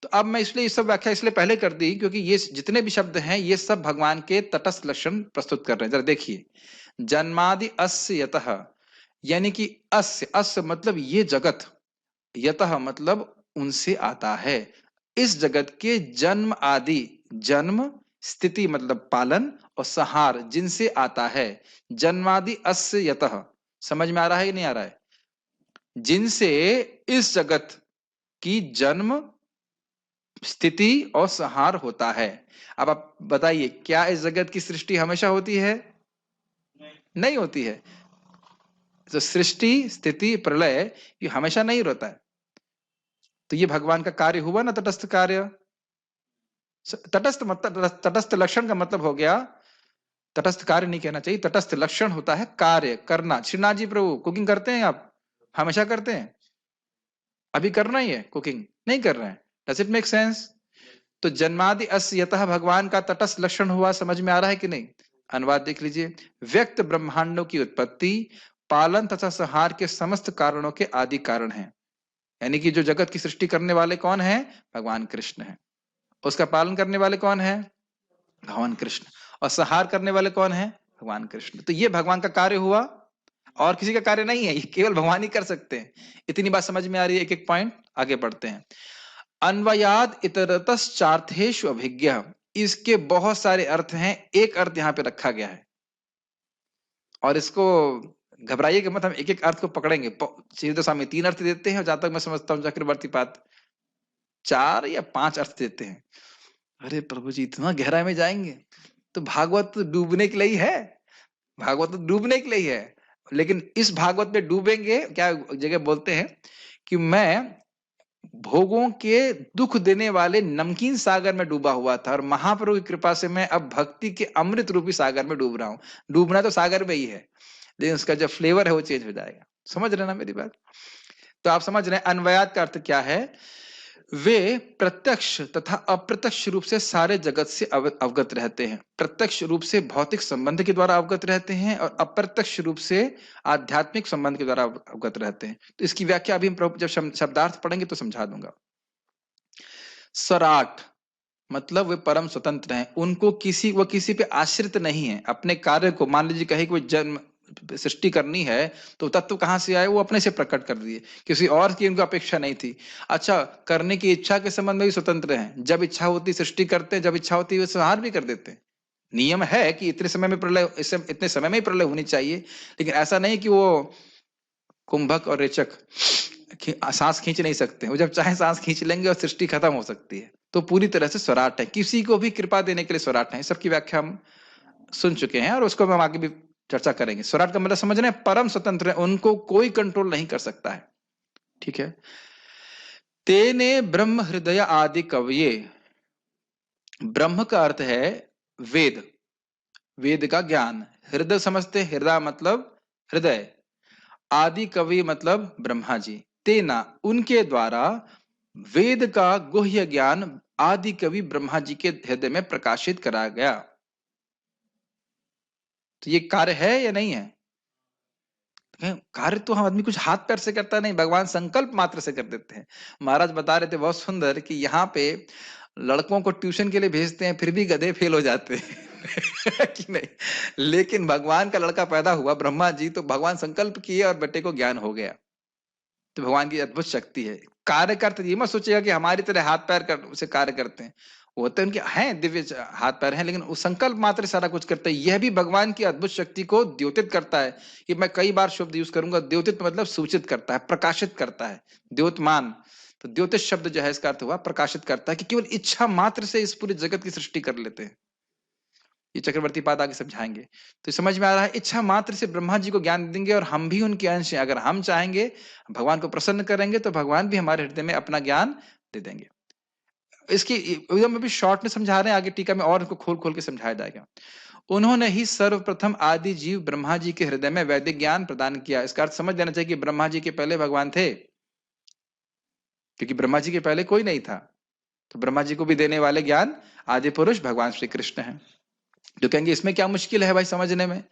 तो अब मैं इसलिए ये सब व्याख्या इसलिए पहले कर दी क्योंकि ये जितने भी शब्द हैं ये सब भगवान के तटस्थ लक्षण प्रस्तुत कर रहे हैं। जरा देखिए, जन्मादि अस्य यतः, यानी कि अस्य मतलब ये जगत, यतः मतलब उनसे आता है। इस जगत के जन्म आदि, जन्म, स्थिति मतलब पालन, और संहार जिनसे आता है। जन्मादि अस्य यतः, समझ में आ रहा है कि नहीं आ रहा है? जिनसे इस जगत की जन्म, स्थिति और संहार होता है। अब आप बताइए, क्या इस जगत की सृष्टि हमेशा होती है? नहीं होती है। तो सृष्टि, स्थिति, प्रलय ये हमेशा नहीं रहता है। तो ये भगवान का कार्य हुआ ना, तटस्थ कार्य। तटस्थ मतलब, तटस्थ लक्षण का मतलब हो गया, तटस्थ कार्य नहीं कहना चाहिए, तटस्थ लक्षण होता है कार्य करना। श्रीनाथ जी प्रभु कुकिंग करते हैं आप? हमेशा करते हैं? अभी करना ही है कुकिंग? नहीं कर रहे हैं। Does it make sense? तो जन्मादि अस्य यतः भगवान का तटस्थ लक्षण हुआ। समझ में आ रहा है कि नहीं? अनुवाद देख लीजिए। व्यक्त ब्रह्मांडों की उत्पत्ति, पालन तथा संहार के समस्त कारणों के आदि कारण हैं। यानी कि जो जगत की सृष्टि करने वाले कौन है? भगवान कृष्ण है। उसका पालन करने वाले कौन है? भगवान कृष्ण। और संहार करने वाले कौन है? भगवान कृष्ण। तो ये भगवान का कार्य हुआ, और किसी का कार्य नहीं है, ये केवल भगवान ही कर सकते हैं। इतनी बात समझ में आ रही है? एक एक पॉइंट आगे बढ़ते हैं। अन्वयाद इतरतश्चार्थेषु अभिज्ञः, इसके बहुत सारे अर्थ हैं, एक अर्थ यहाँ पे रखा गया है, और इसको घबराइएगा मत, हम एक एक अर्थ को पकड़ेंगे। श्रीधर स्वामी 3 अर्थ देते हैं, और जहां तक मैं समझता हूँ चक्रवर्ती पाद 4 या 5 अर्थ देते हैं। अरे प्रभु जी, इतना गहराई में जाएंगे? तो भागवत तो डूबने के लिए ही है, भागवत तो डूबने के लिए ही है। लेकिन इस भागवत में डूबेंगे क्या? जगह बोलते हैं कि मैं भोगों के दुख देने वाले नमकीन सागर में डूबा हुआ था, और महाप्रभु की कृपा से मैं अब भक्ति के अमृत रूपी सागर में डूब रहा हूं। डूबना तो सागर में ही है, लेकिन उसका जो फ्लेवर है वो चेंज हो जाएगा। समझ रहे ना मेरी बात? तो आप समझ रहे हैं अन्वयात का अर्थ क्या है? वे प्रत्यक्ष तथा अप्रत्यक्ष रूप से सारे जगत से अवगत रहते हैं। प्रत्यक्ष रूप से भौतिक संबंध के द्वारा अवगत रहते हैं, और अप्रत्यक्ष रूप से आध्यात्मिक संबंध के द्वारा अवगत रहते हैं। तो इसकी व्याख्या अभी हम जब शब्दार्थ पढ़ेंगे तो समझा दूंगा। स्वराट मतलब वे परम स्वतंत्र हैं, उनको वो किसी पे आश्रित नहीं है। अपने कार्य को, मान लीजिए कहे कोई जन्म सृष्टि करनी है, तो तत्व कहां से आए? वो अपने से प्रकट कर दिए, किसी और की उनको अपेक्षा नहीं थी। अच्छा, करने की इच्छा के संबंध में भी स्वतंत्र हैं, जब इच्छा होती सृष्टि करते हैं, जब इच्छा होती है संहार भी कर देते हैं। नियम है कि इतने समय में प्रलय, इतने समय में ही प्रलय होनी चाहिए, लेकिन ऐसा नहीं कि वो कुंभक और रेचक सांस खींच नहीं सकते, वो जब चाहे सांस खींच लेंगे और सृष्टि खत्म हो सकती है। तो पूरी तरह से स्वराट है, किसी को भी कृपा देने के लिए स्वराट है। सबकी व्याख्या हम सुन चुके हैं, और उसको हम आगे भी चर्चा करेंगे। स्वराट का मतलब समझ रहे हैं? परम स्वतंत्र है, उनको कोई कंट्रोल नहीं कर सकता है। ठीक है। तेने ब्रह्म हृदय आदि कवये, ब्रह्म का अर्थ है वेद, वेद का ज्ञान। हृदय समझते, हृदय मतलब हृदय, आदि कवि मतलब ब्रह्मा जी। तेना उनके द्वारा वेद का गुह्य ज्ञान आदि कवि ब्रह्मा जी के हृदय में प्रकाशित कराया गया। तो ये कार्य है या नहीं है? कार्य तो हम आदमी कुछ हाथ पैर से करता नहीं, भगवान संकल्प मात्र से कर देते हैं। महाराज बता रहे थे बहुत सुंदर कि यहाँ पे लड़कों को ट्यूशन के लिए भेजते हैं, फिर भी गधे फेल हो जाते हैं कि नहीं? लेकिन भगवान का लड़का पैदा हुआ ब्रह्मा जी, तो भगवान संकल्प किए और बेटे को ज्ञान हो गया। तो भगवान की अद्भुत शक्ति है। कार्य करते ये मत सोचिएगा कि हमारी तरह हाथ पैर कर से कार्य करते हैं, होते उनके हैं, दिव्य हाथ पैर हैं, लेकिन उस संकल्प मात्र सारा कुछ करते हैं। यह भी भगवान की अद्भुत शक्ति को द्योतित करता है। कि मैं कई बार शब्द यूज करूंगा, द्योतित मतलब सूचित करता है, प्रकाशित करता है, द्योतमान। तो द्योतित शब्द जो है इसका अर्थ हुआ प्रकाशित करता है, कि केवल इच्छा मात्र से इस पूरे जगत की सृष्टि कर लेते हैं। ये चक्रवर्ती पाद आगे समझाएंगे। तो समझ में आ रहा है, इच्छा मात्र से ब्रह्मा जी को ज्ञान देंगे, और हम भी उनके अंश हैं। अगर हम चाहेंगे, भगवान को प्रसन्न करेंगे, तो भगवान भी हमारे हृदय में अपना ज्ञान दे देंगे। इसकी एकदम अभी शॉर्ट में समझा रहे हैं, आगे टीका में और इनको खोल खोल के समझाया जाएगा। उन्होंने ही सर्वप्रथम आदि जीव ब्रह्मा जी के हृदय में वैदिक ज्ञान प्रदान किया। इसका अर्थ समझ लेना चाहिए कि ब्रह्मा जी के पहले भगवान थे, क्योंकि ब्रह्मा जी के पहले कोई नहीं था। तो ब्रह्मा जी को भी देने वाले ज्ञान आदि पुरुष भगवान श्री कृष्ण है। जो कहेंगे इसमें क्या मुश्किल है भाई समझने में?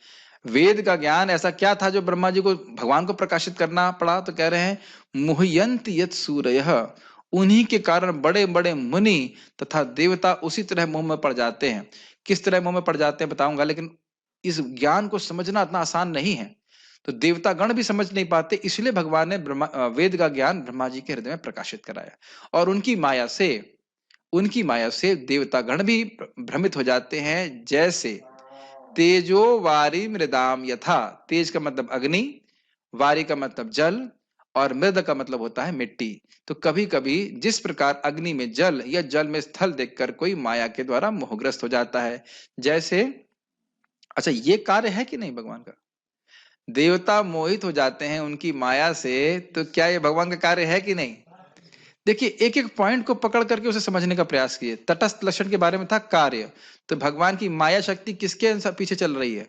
वेद का ज्ञान ऐसा क्या था जो ब्रह्मा जी को, भगवान को प्रकाशित करना पड़ा? तो कह रहे हैं मुह्यंत यत् सूरयः, उन्हीं के कारण बड़े बड़े मुनि तथा देवता उसी तरह मुंह में पड़ जाते हैं। किस तरह मुंह में पड़ जाते हैं बताऊंगा, लेकिन इस ज्ञान को समझना इतना आसान नहीं है। तो देवता गण भी समझ नहीं पाते, इसलिए भगवान ने वेद का ज्ञान ब्रह्मा जी के हृदय में प्रकाशित कराया, और उनकी माया से देवता गण भी भ्रमित हो जाते हैं। जैसे तेजो वारी मृदाम यथा, तेज का मतलब अग्नि, वारी का मतलब जल, और मृद का मतलब होता है मिट्टी। तो कभी कभी जिस प्रकार अग्नि में जल या जल में स्थल देखकर कोई माया के द्वारा मोहग्रस्त हो जाता है, जैसे, अच्छा ये कार्य है कि नहीं भगवान का? देवता मोहित हो जाते हैं उनकी माया से, तो क्या ये भगवान का कार्य है कि नहीं? देखिए, एक एक पॉइंट को पकड़ करके उसे समझने का प्रयास किए। तटस्थ लक्षण के बारे में था कार्य, तो भगवान की माया शक्ति किसके पीछे चल रही है?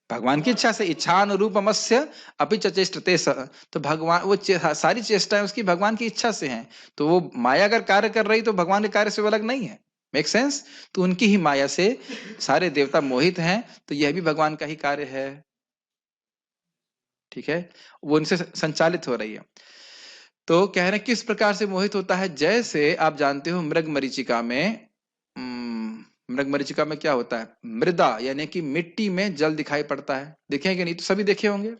भगवान की इच्छा से। इच्छानुरूपमस्य अपि चेष्टते सः, तो भगवान वो सारी चेष्टाएं उसकी भगवान की इच्छा से हैं। तो वो माया अगर कार्य कर रही तो भगवान के कार्य से अलग नहीं है। Make sense? तो उनकी ही माया से सारे देवता मोहित हैं, तो यह भी भगवान का ही कार्य है। ठीक है, वो उनसे संचालित हो रही है। तो कह रहे हैं किस प्रकार से मोहित होता है, जैसे आप जानते हो मृग मरीचिका में, मृग मरीचिका में क्या होता है, मृदा यानी कि मिट्टी में जल दिखाई पड़ता है, देखे कि नहीं, तो सभी देखे होंगे।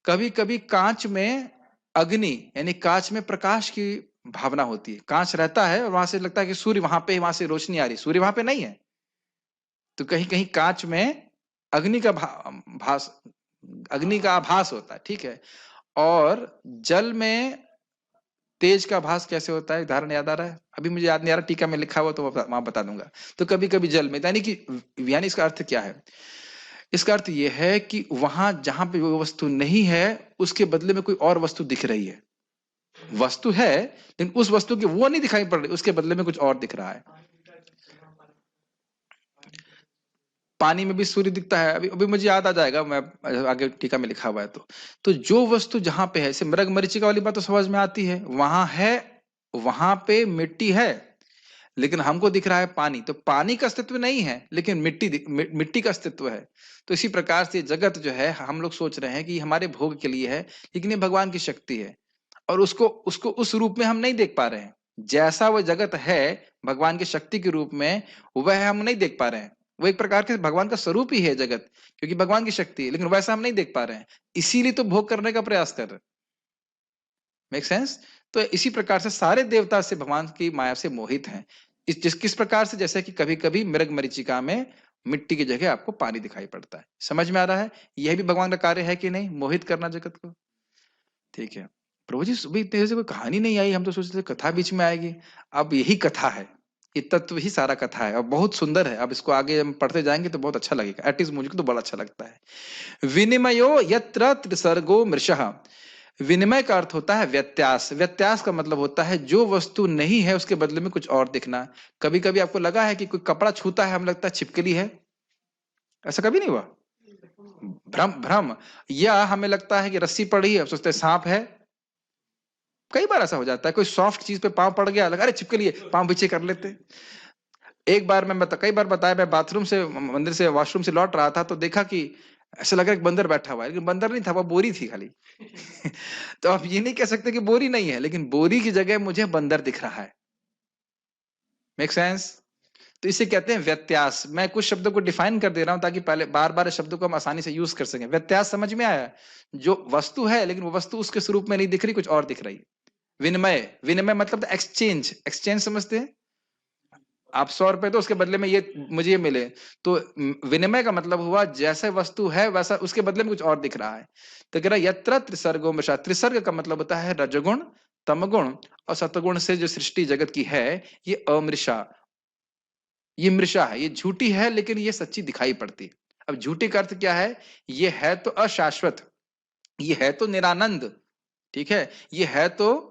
कभी कभी कांच में अग्नि यानी कांच में प्रकाश की भावना होती है, कांच रहता है और वहां से लगता है कि सूर्य वहां पे, वहां से रोशनी आ रही, सूर्य वहां पे नहीं है, तो कहीं कहीं कांच में अग्नि का भास, अग्नि का आभास होता है, ठीक है। और जल में तेज का आभास कैसे होता है, उदाहरण याद आ रहा है, अभी मुझे याद नहीं आ रहा, टीका में लिखा हुआ तो वहां बता दूंगा। तो कभी कभी जल में, यानी कि, यानी इसका अर्थ क्या है, इसका अर्थ यह है कि वहां जहां पे वो वस्तु नहीं है उसके बदले में कोई और वस्तु दिख रही है, वस्तु है लेकिन उस वस्तु की वो नहीं दिखाई पड़ रही, उसके बदले में कुछ और दिख रहा है। पानी में भी सूर्य दिखता है, अभी अभी मुझे याद आ जाएगा, मैं आगे टीका में लिखा हुआ है। तो जो वस्तु जहां पे है, जैसे मृग मरीचिका वाली बात तो समझ में आती है, वहां है, वहां पे मिट्टी है लेकिन हमको दिख रहा है पानी, तो पानी का अस्तित्व नहीं है लेकिन मिट्टी का अस्तित्व है। तो इसी प्रकार से जगत जो है, हम लोग सोच रहे हैं कि हमारे भोग के लिए है, लेकिन ये भगवान की शक्ति है, और उसको उसको उस रूप में हम नहीं देख पा रहे हैं, जैसा वो जगत है भगवान की शक्ति के रूप में, वह हम नहीं देख पा रहे हैं। वो एक प्रकार के भगवान का स्वरूप ही है जगत, क्योंकि भगवान की शक्ति है, लेकिन वैसा हम नहीं देख पा रहे हैं, इसीलिए तो भोग करने का प्रयास कर रहे हैं। Make sense? तो इसी प्रकार से सारे देवता से भगवान की माया से मोहित हैं। किस प्रकार से, जैसे कि कभी कभी मृग मरीचिका में मिट्टी की जगह आपको पानी दिखाई पड़ता है। समझ में आ रहा है? यह भी भगवान का कार्य है कि नहीं, मोहित करना जगत को। ठीक है। प्रभु जी सुबह इतने से कोई कहानी नहीं आई, हम तो सोचते थे कथा बीच में आएगी। अब यही कथा है, ये तत्व ही सारा कथा है और बहुत सुंदर है। अब इसको आगे हम पढ़ते जाएंगे तो बहुत अच्छा लगेगा, एटलीस्ट मुझे तो बड़ा अच्छा लगता है। विनिमयो यत्र त्रिसर्गो मृषः, विनिमय का अर्थ होता है व्यत्यास। व्यत्यास का मतलब होता है जो वस्तु नहीं है उसके बदले में कुछ और दिखना। कभी कभी आपको लगा है कि कोई कपड़ा छूता है, हमें लगता है छिपकली है, ऐसा कभी नहीं हुआ? भ्रम भ्रम। या हमें लगता है कि रस्सी पड़ी है, सोचते सांप है। कई बार ऐसा हो जाता है, कोई सॉफ्ट चीज पे पांव पड़ गया, लगा अरे छिपकली है, पांव पीछे कर लेते। एक बार मैं कई बार बताया, मैं बाथरूम से, मंदिर से, वॉशरूम से लौट रहा था तो देखा कि ऐसा लगा एक बंदर बैठा हुआ है, लेकिन बंदर नहीं था, वो बोरी थी खाली। तो आप ये नहीं कह सकते कि बोरी नहीं है, लेकिन बोरी की जगह मुझे बंदर दिख रहा है। Make sense? तो इसे कहते हैं व्यत्यास। मैं कुछ शब्दों को डिफाइन कर दे रहा हूं ताकि पहले बार बार शब्दों को हम आसानी से यूज कर सकें। व्यत्यास समझ में आया? जो वस्तु है लेकिन वो वस्तु उसके स्वरूप में नहीं दिख रही, कुछ और दिख रही है। विनिमय, विनिमय मतलब एक्सचेंज। एक्सचेंज समझते हैं आप? 100 रुपए तो उसके बदले में ये मुझे ये मिले, तो विनिमय का मतलब हुआ जैसे वस्तु है वैसा उसके बदले में कुछ और दिख रहा है। तो कह रहा यत्र त्रिसर्गो मृषा, त्रिसर्ग का मतलब होता है रजगुण, तमगुण और सतगुण से जो सृष्टि जगत की है, ये अमृषा, ये मृषा है, ये झूठी है लेकिन ये सच्ची दिखाई पड़ती। अब झूठी का अर्थ क्या है? ये है तो अशाश्वत, ये है तो निरानंद, ठीक है, ये है तो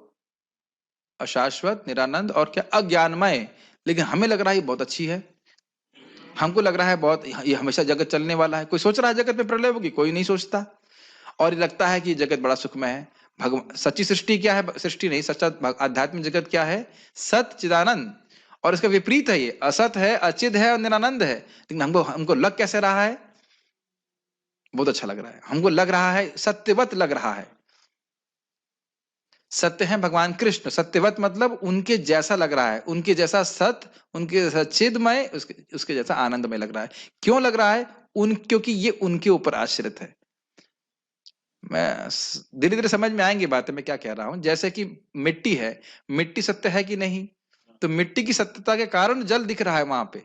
अशाश्वत, निरानंद और क्या, अज्ञानमय, लेकिन हमें लग रहा है ये बहुत अच्छी है। हमको लग रहा है बहुत, ये हमेशा जगत चलने वाला है। कोई सोच रहा है जगत में प्रलय होगी? कोई नहीं सोचता। और ये लगता है कि जगत बड़ा सुखमय है। भगवान, सच्ची सृष्टि क्या है? सृष्टि नहीं, सच्चा आध्यात्मिक जगत क्या है? सत चिदानंद। और इसका विपरीत है, ये असत है, अचिद है और निरानंद है। लेकिन हमको हमको लग कैसे रहा है? बहुत अच्छा लग रहा है हमको, लग रहा है सत्यवत लग रहा है। सत्य है भगवान कृष्ण, सत्यवत मतलब उनके जैसा लग रहा है, उनके जैसा सत्य, उनके जैसा चिदमय, उसके जैसा आनंदमय लग रहा है। क्यों लग रहा है? क्योंकि ये उनके ऊपर आश्रित है। मैं धीरे धीरे समझ में आएंगी बातें मैं क्या कह रहा हूं। जैसे कि मिट्टी है, मिट्टी सत्य है कि नहीं? तो मिट्टी की सत्यता के कारण जल दिख रहा है वहां पे।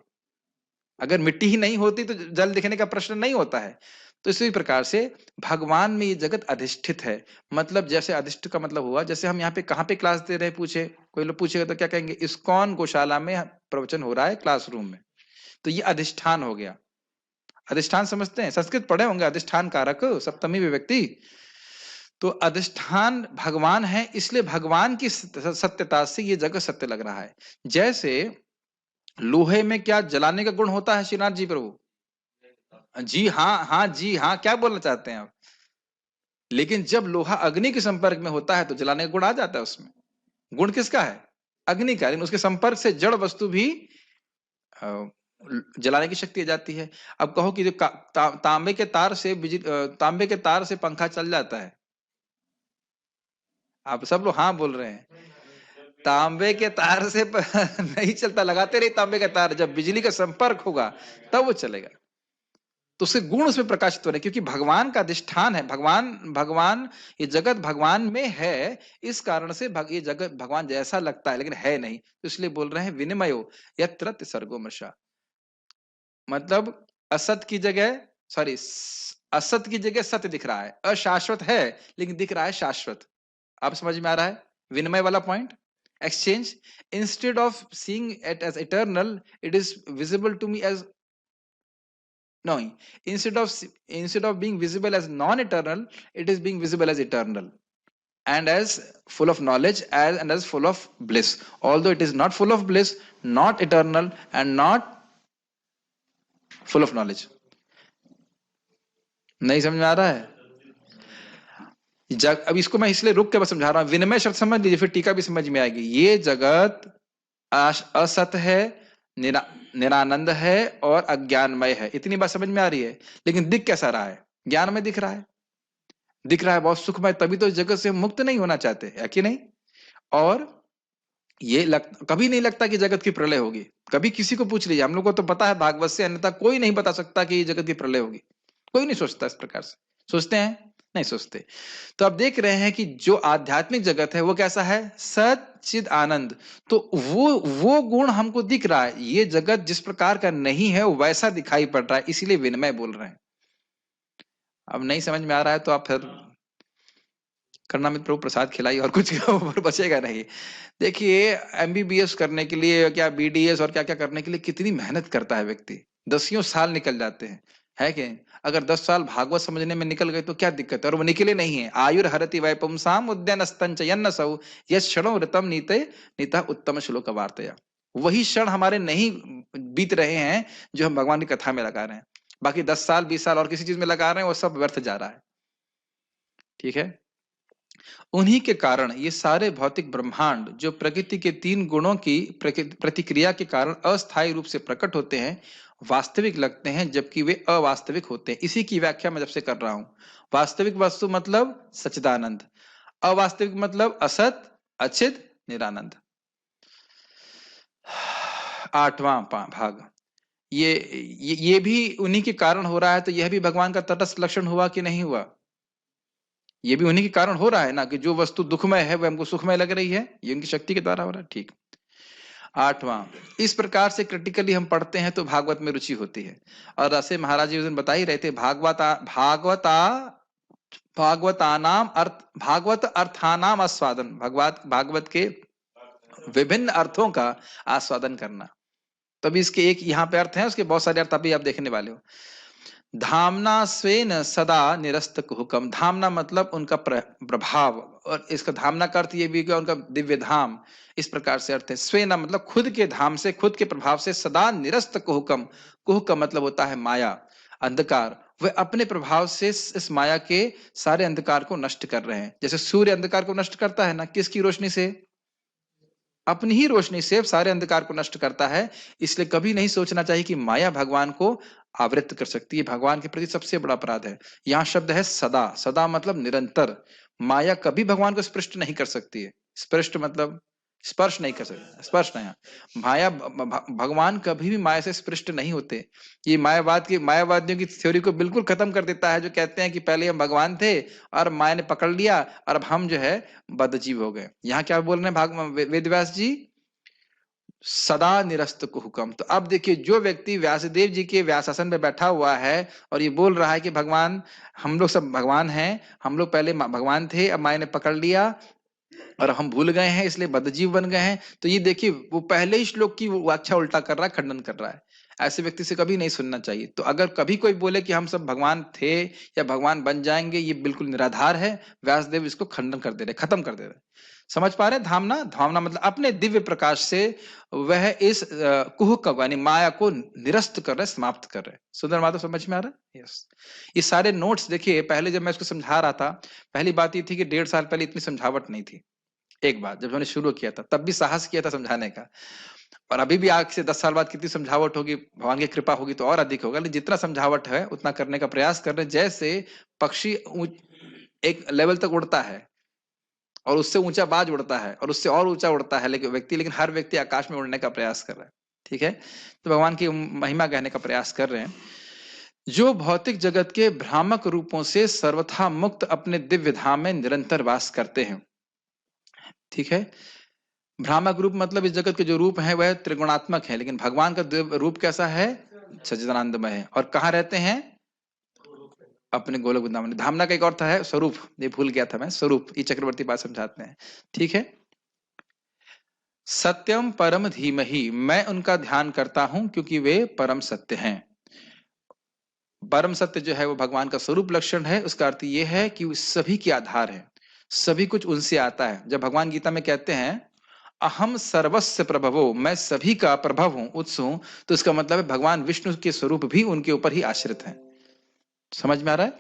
अगर मिट्टी ही नहीं होती तो जल दिखने का प्रश्न नहीं होता है। तो इसी प्रकार से भगवान में ये जगत अधिष्ठित है। मतलब जैसे अधिष्ठित का मतलब हुआ, जैसे हम यहाँ पे कहाँ पे क्लास दे रहे हैं, पूछे कोई लोग पूछेगा तो क्या कहेंगे? इस्कॉन गौशाला में प्रवचन हो रहा है, क्लासरूम में। तो ये अधिष्ठान हो गया। अधिष्ठान समझते हैं? संस्कृत पढ़े होंगे, अधिष्ठान कारक सप्तमी विभक्ति। तो अधिष्ठान भगवान है, इसलिए भगवान की सत्यता से ये जगत सत्य लग रहा है। जैसे लोहे में क्या जलाने का गुण होता है श्रीनाथ जी प्रभु? जी हाँ, हाँ जी हाँ, क्या बोलना चाहते हैं आप? लेकिन जब लोहा अग्नि के संपर्क में होता है तो जलाने का गुण आ जाता है उसमें। गुण किसका है? अग्नि का। लेकिन उसके संपर्क से जड़ वस्तु भी जलाने की शक्ति आ जाती है। अब कहो कि जो तांबे के तार से तांबे के तार से पंखा चल जाता है, आप सब लोग हाँ बोल रहे हैं। तांबे के तार से नहीं चलता, लगाते रहिए तांबे का तार, जब बिजली का संपर्क होगा तब वो चलेगा। तो उसके गुण उसमें प्रकाशित हो रहे हैं, क्योंकि भगवान का अधिष्ठान है, भगवान भगवान ये जगत भगवान में है, इस कारण से ये जगत भगवान जैसा लगता है लेकिन है नहीं, तो इसलिए बोल रहे हैं विनिमयो यत्र सर्गो मृषा। मतलब असत की जगह, सॉरी, असत की जगह सत्य दिख रहा है, अशाश्वत है लेकिन दिख रहा है शाश्वत। आप समझ में आ रहा है विनिमय वाला point? Exchange, instead of seeing it as eternal, it is visible to me as, no, instead of being visible as non-eternal, it is being visible as eternal, and as full of knowledge, and as full of bliss, although it is not full of bliss, not eternal, and not full of knowledge। नहीं समझ में आ रहा है? अब इसको मैं इसलिए रुक के बस समझा रहा हूं, विनिमय शब्द समझ लीजिए, फिर टीका भी समझ में आएगी। ये जगत असत है, निरानंद है और अज्ञानमय है, इतनी बात समझ में आ रही है। लेकिन दिख कैसा रहा है? ज्ञान में दिख रहा है, दिख रहा है बहुत सुखमय, तभी तो इस जगत से मुक्त नहीं होना चाहते, है कि नहीं? और ये कभी नहीं लगता कि जगत की प्रलय होगी। कभी किसी को पूछ लीजिए, हम लोग को तो पता है भागवत से, अन्यथा कोई नहीं बता सकता कि जगत की प्रलय होगी। कोई नहीं सोचता इस प्रकार से। सोचते हैं? नहीं सोचते। तो आप देख रहे हैं कि जो आध्यात्मिक जगत है वो कैसा है? सच्चिद आनंद। तो वो गुण हमको दिख रहा है। ये जगत जिस प्रकार का नहीं है वो वैसा दिखाई पड़ रहा है, इसीलिए विनिमय बोल रहे हैं। अब नहीं समझ में आ रहा है तो आप फिर करणामित प्रभु प्रसाद खिलाई, और कुछ ऊपर बचेगा नहीं। देखिए एमबीबीएस करने के लिए, क्या बीडीएस और क्या क्या करने के लिए कितनी मेहनत करता है व्यक्ति, दसियों साल निकल जाते हैं, है कि? अगर 10 साल भागवत समझने में निकल गए तो क्या दिक्कत है? और वो निकले नहीं है। आयुर हरति वै पुंसाम उद्यान स्तंच यन्न सौ यश क्षणो ऋतम नीते नीता उत्तम श्लोक वार्तया। वही क्षण हमारे नहीं बीत रहे हैं जो हम भगवान की कथा में लगा रहे हैं। बाकी 10 साल 20 साल और किसी चीज में लगा रहे हैं, वो सब व्यर्थ जा रहा है। ठीक है? उन्हीं के कारण ये सारे भौतिक ब्रह्मांड जो प्रकृति के 3 गुणों की प्रतिक्रिया के कारण अस्थायी रूप से प्रकट होते हैं, वास्तविक लगते हैं, जबकि वे अवास्तविक होते हैं। इसी की व्याख्या मैं जब से कर रहा हूं। वास्तविक वस्तु मतलब सच्चिदानंद, अवास्तविक मतलब असत, अचित, निरानंद। 8वां भाग, ये भी उन्हीं के कारण हो रहा है, तो यह भी भगवान का तटस्थ लक्षण हुआ कि नहीं हुआ? ये भी उन्हीं के कारण हो रहा है ना, कि जो वस्तु दुखमय है वह हमको सुखमय लग रही है, ये उनकी शक्ति के द्वारा हो रहा है। ठीक। 8वां, इस प्रकार से क्रिटिकली हम पढ़ते हैं तो भागवत में रुचि होती है। और ऐसे महाराज जी उस दिन बता ही रहे थे, भागवत अर्थानाम आस्वादन, भागवत के विभिन्न अर्थों का आस्वादन करना। तभी इसके एक यहाँ पे अर्थ है, उसके बहुत सारे अर्थ अभी आप देखने वाले हो। धामना स्वेन सदा निरस्तक हुकम, धामना मतलब उनका प्रभाव, और इसका धामना का अर्थ ये भी उनका दिव्य धाम, इस प्रकार से अर्थ है। स्वेना मतलब खुद के धाम से, खुद के प्रभाव से, सदा निरस्त कुहुकम, कुह का मतलब होता है माया, अंधकार, वह अपने प्रभाव से इस माया के सारे अंधकार को नष्ट कर रहे हैं। जैसे सूर्य अंधकार को नष्ट करता है ना, किसकी रोशनी से? अपनी ही रोशनी से सारे अंधकार को नष्ट करता है। इसलिए कभी नहीं सोचना चाहिए कि माया भगवान को आवृत्त कर सकती है। भगवान के प्रति सबसे बड़ा अपराध है। यहाँ शब्द है सदा, सदा मतलब निरंतर। माया कभी भगवान को स्पृष्ट नहीं कर सकती है। स्पृष्ट मतलब स्पर्श नहीं कर सकते, स्पर्श नहीं। माया भगवान कभी भी माया से स्पृष्ट नहीं होते। ये मायावादियों की थ्योरी को बिल्कुल खत्म कर देता है, जो कहते हैं कि पहले हम भगवान थे और माया ने पकड़ लिया और अब हम जो है बद्धजीव हो गए। यहाँ क्या बोल रहे हैं वेदव्यास जी? सदा निरस्त को हुक्म। तो अब देखिए, जो व्यक्ति व्यासदेव जी के व्यासासन में बैठा हुआ है और ये बोल रहा है कि भगवान, हम लोग सब भगवान हैं, हम लोग पहले भगवान थे, अब माया ने पकड़ लिया और हम भूल गए हैं, इसलिए बद्धजीव बन गए हैं। तो ये देखिए, वो पहले ही श्लोक की व्याख्या उल्टा कर रहा है, खंडन कर रहा है। ऐसे व्यक्ति से कभी नहीं सुनना चाहिए। तो अगर कभी कोई बोले कि हम सब भगवान थे या भगवान बन जाएंगे, ये बिल्कुल निराधार है। व्यासदेव इसको खंडन कर दे रहे, खत्म कर दे रहे। समझ पा रहे? धामना, धामना मतलब अपने दिव्य प्रकाश से वह इस कुहक यानी माया को निरस्त कर रहे, समाप्त कर रहे। सुंदर माधव, समझ में आ रहा है? यस। ये सारे नोट्स देखिए, पहले जब मैं इसको समझा रहा था, पहली बात ये थी कि 1.5 साल पहले इतनी समझावट नहीं थी। एक बात, जब मैंने शुरू किया था तब भी साहस किया था समझाने का, और अभी भी आज से 10 साल बाद कितनी समझावट होगी, भगवान की कृपा होगी तो और अधिक होगा। लेकिन जितना समझावट है उतना करने का प्रयास कर रहे हैं। जैसे पक्षी एक लेवल तक उड़ता है, और उससे ऊंचा बाज उड़ता है और उससे और ऊंचा उड़ता है लेकिन हर व्यक्ति आकाश में उड़ने का प्रयास कर रहा है। ठीक है, तो भगवान की महिमा कहने का प्रयास कर रहे हैं। जो भौतिक जगत के भ्रामक रूपों से सर्वथा मुक्त अपने दिव्य धाम में निरंतर वास करते हैं। ठीक है, भ्रामक रूप मतलब इस जगत के जो रूप है वह त्रिगुणात्मक है, लेकिन भगवान का दिव्य रूप कैसा है? सच्चिदानंदमय है। और कहाँ रहते हैं? अपने गोलक वृंदावन में। धामना का एक और था है स्वरूप, ये भूल गया था मैं, स्वरूप ये चक्रवर्ती बात समझाते हैं। ठीक है, सत्यम परम धीमहि, मैं उनका ध्यान करता हूं क्योंकि वे परम सत्य हैं। परम सत्य जो है वो भगवान का स्वरूप लक्षण है। उसका अर्थ ये है कि सभी के आधार है, सभी कुछ उनसे आता है। जब भगवान गीता में कहते हैं अहम सर्वस्व प्रभवो, मैं सभी का प्रभव हूं, उत्स हूं, तो इसका मतलब है भगवान विष्णु के स्वरूप भी उनके ऊपर ही आश्रित है। समझ में आ रहा है?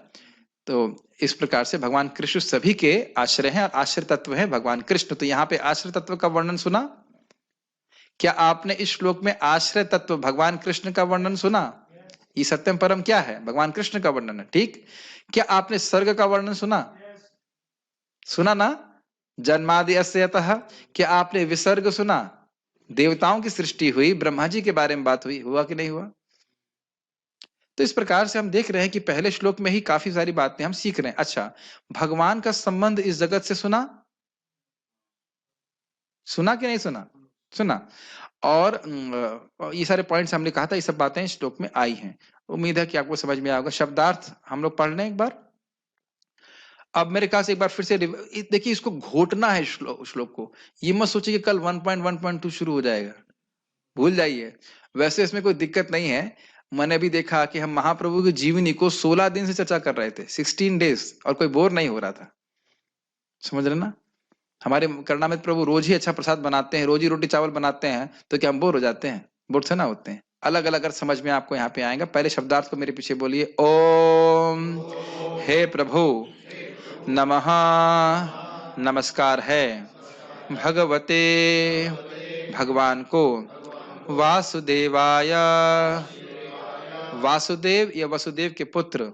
तो इस प्रकार से भगवान कृष्ण सभी के आश्रय हैं और आश्रय तत्व है भगवान कृष्ण। तो यहाँ पे आश्रय तत्व का वर्णन सुना? क्या आपने इस श्लोक में आश्रय तत्व भगवान कृष्ण का वर्णन सुना? ये सत्यम परम क्या है? भगवान कृष्ण का वर्णन है। ठीक, क्या आपने सर्ग का वर्णन सुना? सुना ना? जन्मादि अस्यतः। क्या आपने विसर्ग सुना? देवताओं की सृष्टि हुई, ब्रह्मा जी के बारे में बात हुई, हुआ कि नहीं हुआ? तो इस प्रकार से हम देख रहे हैं कि पहले श्लोक में ही काफी सारी बातें हम सीख रहे हैं। अच्छा, भगवान का संबंध इस जगत से सुना? सुना कि नहीं सुना? सुना। और ये सारे पॉइंट्स हमने कहा था, ये सब बातें श्लोक में आई हैं। उम्मीद है कि आपको समझ में आएगा। शब्दार्थ हम लोग पढ़ लें एक बार। अब मेरे ख्याल से एक बार फिर से देखिए, इसको घोटना है श्लोक को। ये मत सोचिए कि कल 1.1.2 शुरू हो जाएगा, भूल जाइए। वैसे इसमें कोई दिक्कत नहीं है। मैंने भी देखा कि हम महाप्रभु की जीवनी को 16 दिन से चर्चा कर रहे थे, 16 डेज, और कोई बोर नहीं हो रहा था। समझ रहे ना? हमारे करुणामृत प्रभु रोज ही अच्छा प्रसाद बनाते हैं, रोज ही रोटी चावल बनाते हैं, तो क्या हम बोर हो जाते हैं? बोर से ना होते हैं। अलग अलग अगर समझ में आपको यहाँ पे आएगा। पहले शब्दार्थ को मेरे पीछे बोलिए। ओम हे प्रभु नमः, नमस्कार है भगवते, भगवान को, वासुदेवाय, वासुदेव या वसुदेव के पुत्र,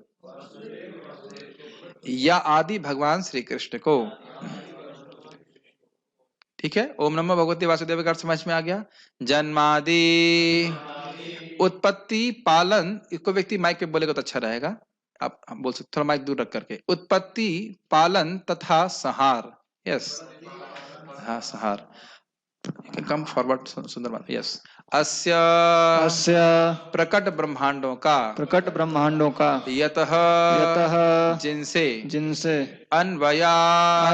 या आदि भगवान श्री कृष्ण को। ठीक है, ओम नमो भगवते वासुदेव का अर्थ समझ में आ गया। जन्मादि, उत्पत्ति, पालन, इसको व्यक्ति माइक पे बोलेगा तो अच्छा रहेगा। आप बोल सकते, थोड़ा माइक दूर रख करके। उत्पत्ति, पालन तथा संहार। यस, हाँ संहार। कम फॉरवर्ड, सुंदर बात। यस, अस्य अस्य प्रकट ब्रह्मांडों का, प्रकट ब्रह्मांडों का, यतः जिनसे, जिनसे अन्वयात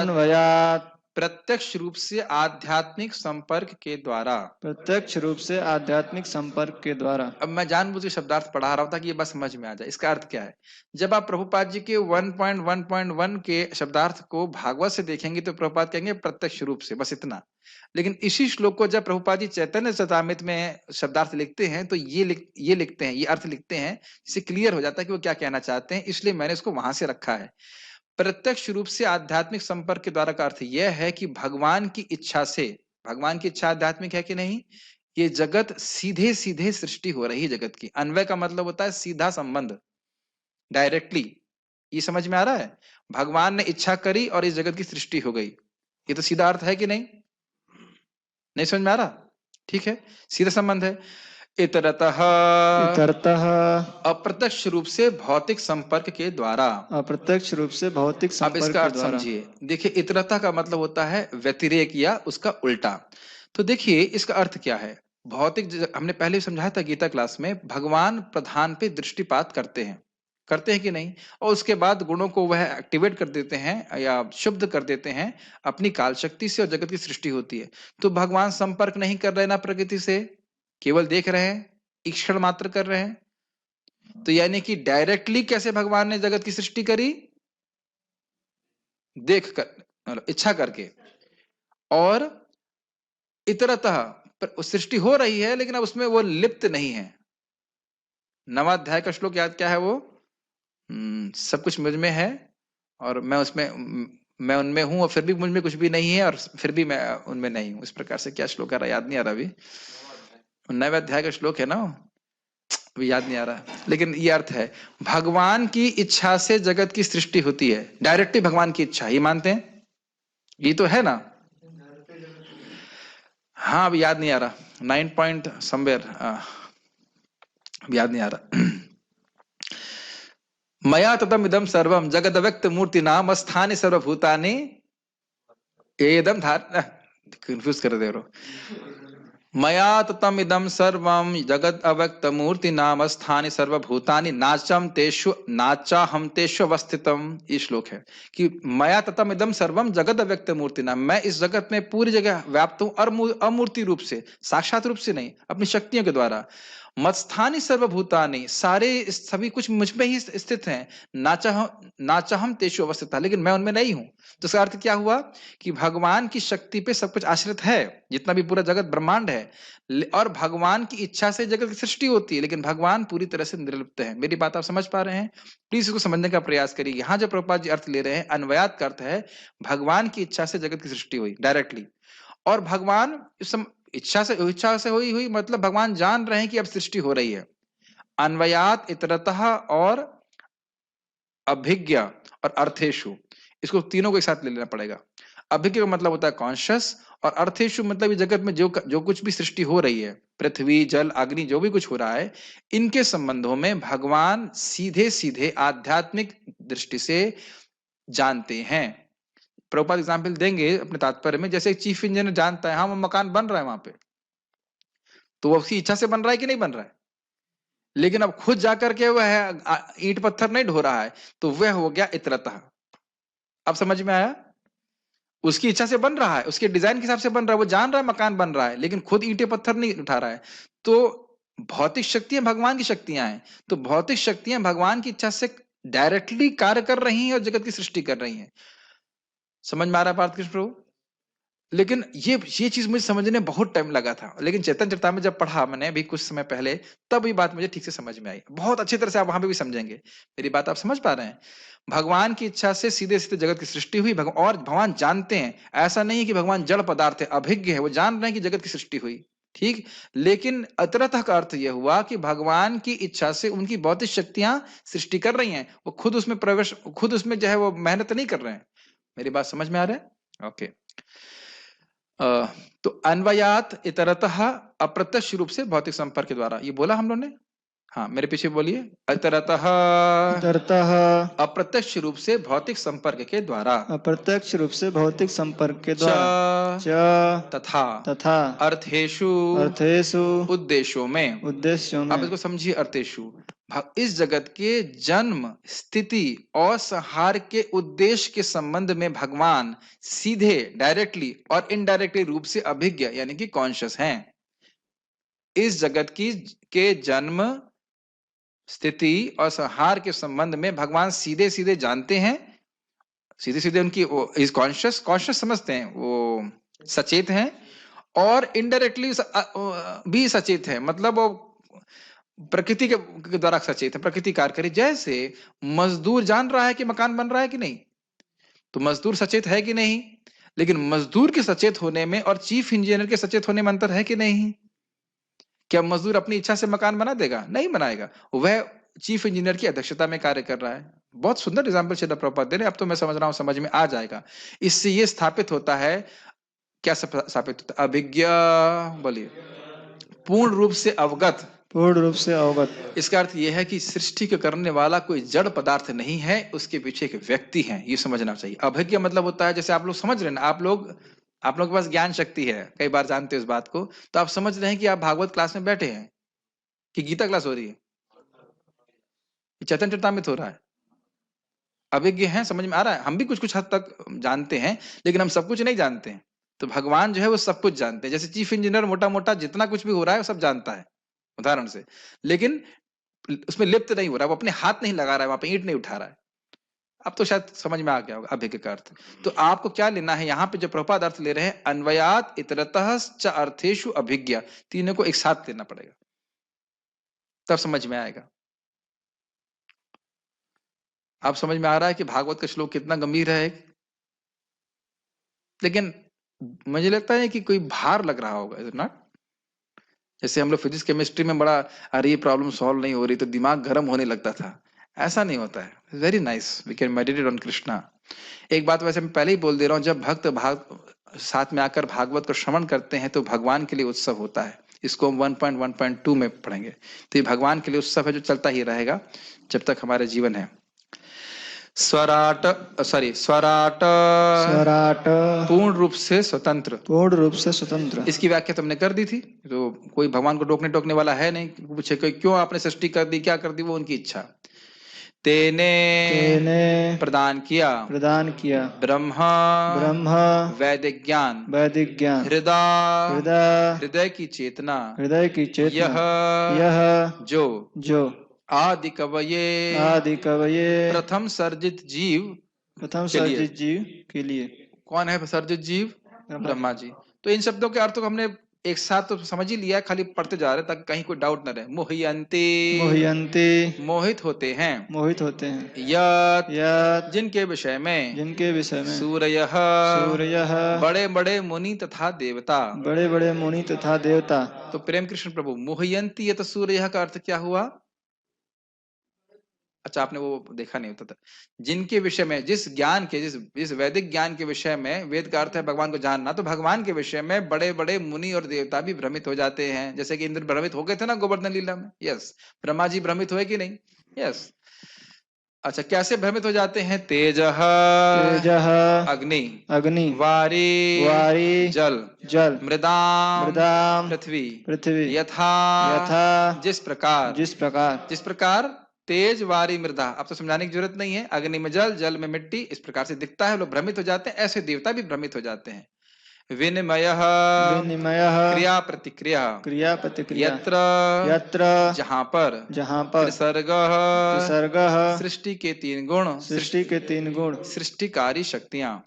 प्रत्यक्ष रूप से आध्यात्मिक संपर्क के द्वारा, प्रत्यक्ष रूप से आध्यात्मिक संपर्क के द्वारा। अब मैं जानबूझ के शब्दार्थ पढ़ा रहा हूं ताकि ये बस समझ में आ जाए। इसका अर्थ क्या है? जब आप प्रभुपाद जी के 1.1.1 के शब्दार्थ को भागवत से देखेंगे तो प्रभुपाद कहेंगे प्रत्यक्ष रूप से, बस इतना। लेकिन इसी श्लोक को जब प्रभुपाद जी चैतन्य चरितामृत में शब्दार्थ लिखते हैं तो ये लिखते हैं, ये अर्थ लिखते हैं, जिससे क्लियर हो जाता है कि वो क्या कहना चाहते हैं। इसलिए मैंने इसको वहां से रखा है। प्रत्यक्ष रूप से आध्यात्मिक संपर्क के द्वारा का अर्थ यह है कि भगवान की इच्छा से, भगवान की इच्छा आध्यात्मिक है कि नहीं? ये जगत सीधे सीधे सृष्टि हो रही है जगत की। अन्वय का मतलब होता है सीधा संबंध, डायरेक्टली। ये समझ में आ रहा है? भगवान ने इच्छा करी और इस जगत की सृष्टि हो गई। ये तो सीधा अर्थ है कि नहीं? नहीं समझ में आ रहा? ठीक है, सीधा संबंध है। इतरतः, अप्रत्यक्ष रूप से भौतिक संपर्क के द्वारा, अप्रत्यक्ष रूप से भौतिक अब संपर्क इसका के अर्थ द्वारा। समझिए। देखिए, इतरता का मतलब होता है व्यतिरेक या उसका उल्टा। तो देखिए इसका अर्थ क्या है। भौतिक, हमने पहले समझाया था गीता क्लास में, भगवान प्रधान पे दृष्टिपात करते हैं कि नहीं? और उसके बाद गुणों को वह एक्टिवेट कर देते हैं या शुद्ध कर देते हैं अपनी काल शक्ति से, और जगत की सृष्टि होती है। तो भगवान संपर्क नहीं कर रहे ना प्रकृति से, केवल देख रहे हैं, ईक्षण मात्र कर रहे हैं। तो यानी कि डायरेक्टली कैसे भगवान ने जगत की सृष्टि करी? देख कर, मतलब इच्छा करके। और इतरतः सृष्टि हो रही है लेकिन अब उसमें वो लिप्त नहीं है। 9वां अध्याय का श्लोक याद क्या है वो? सब कुछ मुझ में है और मैं उसमें, मैं उनमें हूं और फिर भी मुझ में कुछ भी नहीं है और फिर भी मैं उनमें नहीं हूं। इस प्रकार से क्या श्लोक आ रहा, याद नहीं आ रहा अभी। 9वें अध्याय का श्लोक है ना, अभी याद नहीं आ रहा। लेकिन ये अर्थ है, भगवान की इच्छा से जगत की सृष्टि होती है, डायरेक्टली भगवान की इच्छा, ये मानते हैं? ये तो है ना। हाँ अभी याद नहीं आ रहा, 9 पॉइंट समवेयर, याद नहीं आ रहा। मया ततम इदम सर्वम जगद व्यक्त मूर्ति नाम स्थानि सर्वभूतानि एदम धार कंफ्यूज कर दे रहे हो। मया ततम इदम सर्वम जगद अव्यक्त मूर्ति नाम स्थानि सर्वभूतानि नाचम तेषु नाचा हम तेषु अवस्थितम। ये श्लोक है कि मया ततम इदम सर्वम जगद अव्यक्त मूर्ति नाम, मैं इस जगत में पूरी जगह व्याप्त हूं और अमूर्ति रूप से, साक्षात रूप से नहीं, अपनी शक्तियों के द्वारा। मत्स्थानी सर्वभूतानि, सारे सभी कुछ मुझ में ही स्थित हैं। नाचाहम तेषु अवस्थित, लेकिन मैं उनमें नहीं हूं। तो इसका अर्थ क्या हुआ कि भगवान की शक्ति पे सब कुछ आश्रित है, जितना भी पूरा जगत ब्रह्मांड है, और भगवान की इच्छा से जगत की सृष्टि होती है, लेकिन भगवान पूरी तरह से निर्लिप्त है। मेरी बात आप समझ पा रहे हैं? प्लीज इसको समझने का प्रयास करिए। यहाँ जो प्रभुपाद जी अर्थ ले रहे हैं, अन्वयात का अर्थ है भगवान की इच्छा से जगत की सृष्टि हुई डायरेक्टली, और भगवान इच्छा से हुई हुई मतलब भगवान जान रहे हैं कि अब सृष्टि हो रही है। अन्वयात इतरतः और अभिज्ञ और अर्थेशु, इसको तीनों को एक साथ ले लेना पड़ेगा। अभिज्ञ का मतलब होता है कॉन्शियस, और अर्थेशु मतलब जगत में जो कुछ भी सृष्टि हो रही है, पृथ्वी जल अग्नि जो भी कुछ हो रहा है, इनके संबंधों में भगवान सीधे सीधे आध्यात्मिक दृष्टि से जानते हैं। प्रभुपाद एग्जाम्पल देंगे अपने तात्पर्य में, जैसे चीफ इंजीनियर जानता है हाँ वो मकान बन रहा है वहां पे, तो वो उसकी इच्छा से बन रहा है कि नहीं बन रहा है, लेकिन अब खुद जाकर के वह ईंट पत्थर नहीं ढो रहा है, तो वह हो गया इतरतः। अब समझ में आया? उसकी इच्छा से बन रहा है, उसके डिजाइन के हिसाब से बन रहा है, वो जान रहा है मकान बन रहा है, लेकिन खुद ईंटे पत्थर नहीं उठा रहा है। तो भौतिक शक्तियां भगवान की शक्तियां हैं, तो भौतिक शक्तियां भगवान की इच्छा से डायरेक्टली कार्य कर रही हैं और जगत की सृष्टि कर रही हैं। समझ में आ रहा है बात कृष्ण प्रभु? लेकिन ये चीज मुझे समझने में बहुत टाइम लगा था, लेकिन चेतन चरितामृत जब पढ़ा मैंने अभी कुछ समय पहले, तब ये बात मुझे ठीक से समझ में आई। बहुत अच्छी तरह से आप वहां पे भी समझेंगे। मेरी बात आप समझ पा रहे हैं? भगवान की इच्छा से सीधे सीधे जगत की सृष्टि हुई, और भगवान जानते हैं, ऐसा नहीं है कि भगवान जड़ पदार्थ है, अभिज्ञ है, वो जान रहे हैं कि जगत की सृष्टि हुई, ठीक। लेकिन अतरतः का अर्थ यह हुआ कि भगवान की इच्छा से उनकी भौतिक शक्तियां सृष्टि कर रही हैं, वो खुद उसमें प्रवेश, खुद उसमें जो है वो मेहनत नहीं कर रहे हैं। मेरी बात समझ में आ रहा है? ओके। तो अन्वयात इतरतः, अप्रत्यक्ष रूप से भौतिक संपर्क के द्वारा, ये बोला हम लोगों ने। हाँ मेरे पीछे बोलिए। इतरतः, इतरतः अप्रत्यक्ष रूप से भौतिक संपर्क के द्वारा, अप्रत्यक्ष रूप से भौतिक संपर्क के द्वारा, तथा तथा अर्थेषु अर्थेषु उद्देश्यों में, उद्देश्यों आप में, इसको समझिए। अर्थेषु इस जगत के जन्म स्थिति और संहार के उद्देश्य के संबंध में भगवान सीधे डायरेक्टली और इनडायरेक्टली रूप से अभिज्ञ यानी कि कॉन्शियस हैं। इस जगत की के जन्म स्थिति और संहार के संबंध में भगवान सीधे सीधे जानते हैं, सीधे सीधे उनकी इज कॉन्शियस, कॉन्शियस समझते हैं, वो सचेत हैं, और इनडायरेक्टली भी सचेत है, मतलब वो प्रकृति के द्वारा सचेत है, प्रकृति कार्य करे। जैसे मजदूर जान रहा है कि मकान बन रहा है कि नहीं, तो मजदूर सचेत है कि नहीं, लेकिन मजदूर के सचेत होने में और चीफ इंजीनियर के सचेत होने में अंतर है कि नहीं? क्या मजदूर अपनी इच्छा से मकान बना देगा? नहीं बनाएगा, वह चीफ इंजीनियर की अध्यक्षता में कार्य कर रहा है। बहुत सुंदर एग्जाम्पल श्री प्रभुपाद दे रहे हैं, अब तो मैं समझ रहा हूं, समझ में आ जाएगा। इससे ये स्थापित होता है, क्या स्थापित होता है? अभिज्ञ, बोलिए, पूर्ण रूप से अवगत, पूर्ण रूप से अवगत। इसका अर्थ यह है कि सृष्टि के करने वाला कोई जड़ पदार्थ नहीं है, उसके पीछे एक व्यक्ति है, ये समझना चाहिए। अभिज्ञ मतलब होता है, जैसे आप लोग समझ रहे हैं ना, आप लोग के पास ज्ञान शक्ति है, कई बार जानते हो इस बात को, तो आप समझ रहे हैं कि आप भागवत क्लास में बैठे हैं कि गीता क्लास हो रही है, चैतन्य चरितामृत हो रहा है। अभिज्ञ हैं, समझ में आ रहा है? हम भी कुछ कुछ हद तक जानते हैं, लेकिन हम सब कुछ नहीं जानते हैं। तो भगवान जो है वो सब कुछ जानते हैं। जैसे चीफ इंजीनियर मोटा मोटा जितना कुछ भी हो रहा है वो सब जानता है, उदाहरण से, लेकिन उसमें लिप्त नहीं हो रहा, वो अपने हाथ नहीं लगा रहा है, वहां पे ईंट नहीं उठा रहा है। अब तो शायद समझ में आ गया होगा अभिज्ञ का अर्थ। तो आपको क्या लेना है यहाँ पे, जो प्रभुपाद अर्थ ले रहे हैं, अन्वयात इतरतः च अर्थेषु अभिज्ञ, तीनों को एक साथ लेना पड़ेगा, तब समझ में आएगा। आप समझ में आ रहा है कि भागवत का श्लोक कितना गंभीर है, लेकिन मुझे लगता है कि कोई भार लग रहा होगा, इज नॉट? जैसे हम लोग फिजिक्स केमिस्ट्री में बड़ा, अरे ये प्रॉब्लम सॉल्व नहीं हो रही तो दिमाग गर्म होने लगता था, ऐसा नहीं होता है. Very nice. We can meditate on Krishna. एक बात वैसे मैं पहले ही बोल दे रहा हूँ, जब भक्त साथ में आकर भागवत को श्रवण करते हैं तो भगवान के लिए उत्सव होता है. इसको हम 1.1.2 में पढ़ेंगे. तो ये भगवान के लिए उत्सव है जो चलता ही रहेगा जब तक हमारे जीवन है. स्वराट स्वराट पूर्ण रूप से स्वतंत्र. इसकी व्याख्या तुमने कर दी थी. तो कोई भगवान को टोकने वाला है नहीं. पूछे क्यों आपने सृष्टि कर दी, क्या कर दी, वो उनकी इच्छा. तेने प्रदान किया ब्रह्म वैदिक ज्ञान हृदय की चेतना यह जो आदि कवये प्रथम सर्जित जीव के लिए. कौन है सर्जित जीव? ब्रह्मा जी. तो इन शब्दों के अर्थ को हमने एक साथ तो समझ ही लिया, खाली पढ़ते जा रहे ताकि कहीं कोई डाउट न रहे. मोहयंते मोहित होते हैं. यत् जिनके विषय में सूर्यः बड़े बड़े मुनि तथा देवता. तो प्रेम कृष्ण प्रभु, मोहयंती यत सूर्यः का अर्थ क्या हुआ? अच्छा, आपने वो देखा नहीं होता था. जिनके विषय में, जिस ज्ञान के, जिस वैदिक ज्ञान के विषय में, वेद का अर्थ है भगवान को जानना, तो भगवान के विषय में बड़े बड़े मुनि और देवता भी भ्रमित हो जाते हैं. जैसे कि इंद्र भ्रमित हो गए थे ना गोवर्धन लीला में. यस. ब्रह्मा जी भ्रमित हुए कि नहीं? यस. अच्छा, कैसे भ्रमित हो जाते हैं? तेजः अग्नि वारी जल मृदाम पृथ्वी यथा जिस प्रकार तेज वारी मृदा. अब तो समझाने की जरूरत नहीं है. अग्नि में जल में मिट्टी, इस प्रकार से दिखता है, लोग भ्रमित हो जाते हैं. ऐसे देवता भी भ्रमित हो जाते हैं. विनिमयः क्रिया प्रतिक्रिया यत्र जहां पर त्रिसर्गः सृष्टि के तीन गुण सृष्टिकारी शक्तियां.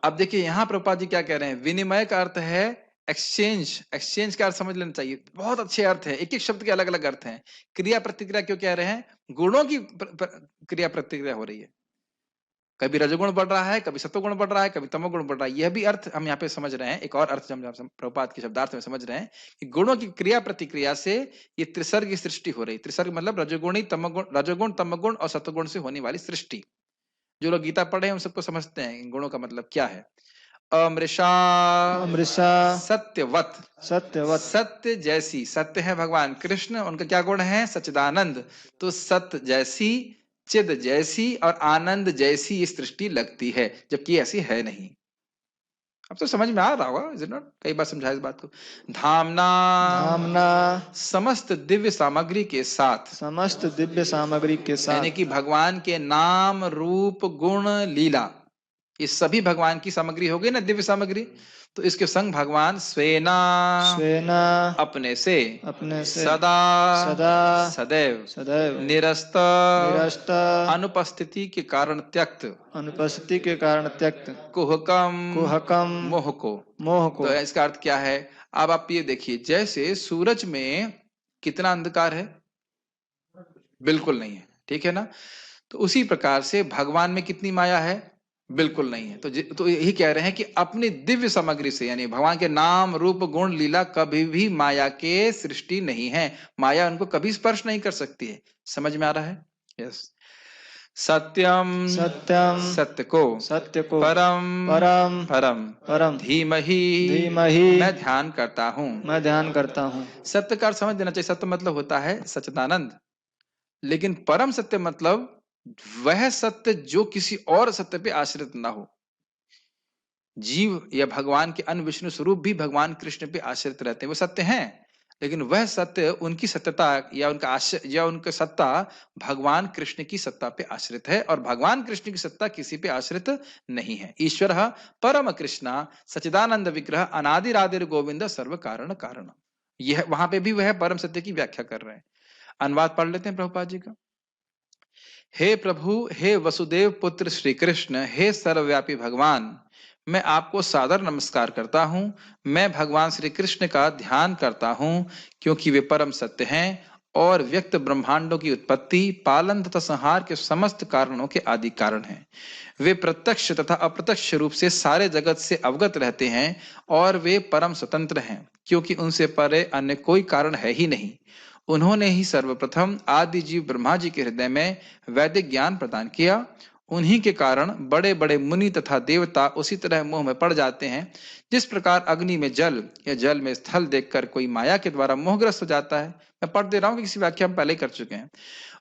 अब देखिए यहाँ प्रभुपाद जी क्या कह रहे हैं. विनिमय का अर्थ है एक्सचेंज का अर्थ समझ लेना चाहिए. बहुत अच्छे अर्थ है, एक एक शब्द के अलग अलग अर्थ हैं. क्रिया प्रतिक्रिया क्यों कह रहे हैं? गुणों की क्रिया प्रतिक्रिया हो रही है. कभी रजोगुण बढ़ रहा है, कभी सत्वगुण बढ़ रहा है, कभी तमोगुण बढ़ रहा है. यह भी अर्थ हम यहाँ पे समझ रहे हैं. एक और अर्थ हम प्रभुपाद के शब्दार्थ में समझ रहे हैं कि गुणों की क्रिया प्रतिक्रिया से ये त्रिसर्ग की सृष्टि हो रही. त्रिसर्ग मतलब रजोगुण तमोगुण और सत्वगुण से होने वाली सृष्टि. जो लोग गीता पढ़े हैं उन सबको समझते हैं गुणों का मतलब क्या है. अमृषा सत्यवत. सत्य जैसी, सत्य है भगवान कृष्ण, उनका क्या गुण है? सच्चिदानंद. तो सत्य जैसी, चिद जैसी और आनंद जैसी ये सृष्टि लगती है, जबकि ऐसी है नहीं. अब तो समझ में आ रहा होगा, इज इट नॉट? कई बार समझाया इस बात को. धामना समस्त दिव्य सामग्री के साथ यानी कि भगवान के नाम रूप गुण लीला, ये सभी भगवान की सामग्री हो गई ना, दिव्य सामग्री. तो इसके संग भगवान स्वेना अपने से सदा सदैव निरस्त अनुपस्थिति के कारण त्यक्त कुहकम मोह को. तो इसका अर्थ क्या है? अब आप ये देखिए, जैसे सूरज में कितना अंधकार है? बिल्कुल नहीं है. ठीक है ना? तो उसी प्रकार से भगवान में कितनी माया है? बिल्कुल नहीं है. तो यही कह रहे हैं कि अपनी दिव्य सामग्री से, यानी भगवान के नाम रूप गुण लीला, कभी भी माया के सृष्टि नहीं है. माया उनको कभी स्पर्श नहीं कर सकती है. समझ में आ रहा है? यस. सत्यम सत्य को परम धीमहि मैं ध्यान करता हूँ. सत्य का समझ देना चाहिए. सत्य मतलब होता है सच्चिदानंद, लेकिन परम सत्य मतलब वह सत्य जो किसी और सत्य पे आश्रित ना हो. जीव या भगवान के अन्य विष्णु स्वरूप भी भगवान कृष्ण पे आश्रित रहते हैं. वो सत्य हैं, लेकिन वह सत्य, उनकी सत्यता या उनका सत्ता भगवान कृष्ण की सत्ता पे आश्रित है, और भगवान कृष्ण की सत्ता किसी पे आश्रित नहीं है. ईश्वर परम कृष्णा सच्चिदानंद विग्रह अनादिरादिर गोविंद सर्व कारण. यह वहां पे भी वह परम सत्य की व्याख्या कर रहे हैं. अनुवाद पढ़ लेते हैं प्रभुपाद जी का. हे प्रभु, हे वसुदेव पुत्र श्री कृष्ण, हे सर्वव्यापी भगवान, मैं आपको सादर नमस्कार करता हूं. मैं भगवान श्री कृष्ण का ध्यान करता हूं क्योंकि वे परम सत्य हैं और व्यक्त ब्रह्मांडों की उत्पत्ति, पालन तथा संहार के समस्त कारणों के आदि कारण हैं. वे प्रत्यक्ष तथा अप्रत्यक्ष रूप से सारे जगत से अवगत रहते हैं और वे परम स्वतंत्र हैं क्योंकि उनसे परे अन्य कोई कारण है ही नहीं. उन्होंने ही सर्वप्रथम आदि जीव ब्रह्मा जी के हृदय में वैदिक ज्ञान प्रदान किया। उन्हीं के कारण बड़े बड़े मुनि तथा देवता उसी तरह मोह में पड़ जाते हैं जिस प्रकार अग्नि में जल या जल में स्थल देखकर कोई माया के द्वारा मोहग्रस्त हो जाता है। मैं पढ़ दे रहा हूँ कि किसी व्याख्या हम पहले कर चुके हैं।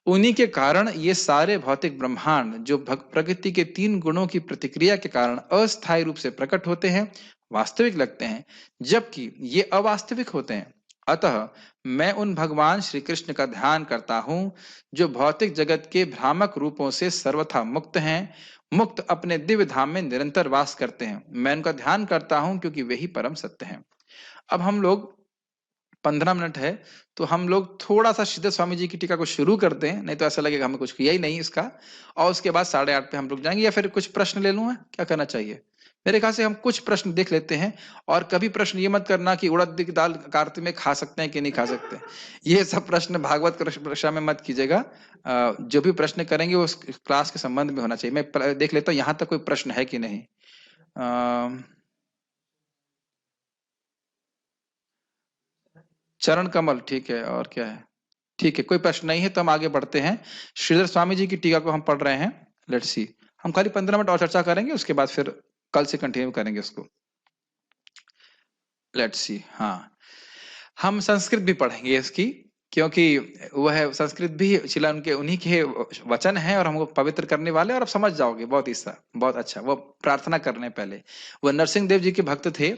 उन्हीं के कारण ये सारे भौतिक ब्रह्मांड जो प्रकृति के 3 गुणों की प्रतिक्रिया के कारण अस्थायी रूप से प्रकट होते हैं वास्तविक लगते हैं, जबकि ये अवास्तविक होते हैं। अतः मैं उन भगवान श्री कृष्ण का ध्यान करता हूं जो भौतिक जगत के भ्रामक रूपों से सर्वथा मुक्त हैं, मुक्त अपने दिव्य धाम में निरंतर वास करते हैं। मैं उनका ध्यान करता हूं क्योंकि वे ही परम सत्य हैं। अब हम लोग 15 मिनट है तो हम लोग थोड़ा सा श्रीधर स्वामी जी की टीका को शुरू करते हैं, नहीं तो ऐसा लगेगा हमें कुछ किया ही नहीं इसका, और उसके बाद 8:30 पे हम लोग जाएंगे। या फिर कुछ प्रश्न ले लूं मैं, क्या करना चाहिए? मेरे ख्याल से हम कुछ प्रश्न देख लेते हैं। और कभी प्रश्न ये मत करना कि उड़द की दाल कार्तिक में खा सकते हैं कि नहीं खा सकते, ये सब प्रश्न भागवत कक्षा में मत कीजिएगा। जो भी प्रश्न करेंगे वो उस क्लास के संबंध में होना चाहिए। मैं देख लेता हूँ यहाँ तक कोई प्रश्न है कि नहीं। चरण कमल, ठीक है। और क्या है? ठीक है, कोई प्रश्न नहीं है तो हम आगे बढ़ते हैं। श्रीधर स्वामी जी की टीका को हम पढ़ रहे हैं। लेट्स सी, हम खाली 15 मिनट और चर्चा करेंगे, उसके बाद फिर कल से कंटिन्यू करेंगे उसको। लेट्स सी, हाँ, हम संस्कृत भी पढ़ेंगे इसकी, क्योंकि वह संस्कृत भी शिला उनके उन्हीं के वचन है और हमको पवित्र करने वाले, और आप समझ जाओगे बहुत बहुत अच्छा। वो प्रार्थना करने पहले, वो नरसिंह देव जी के भक्त थे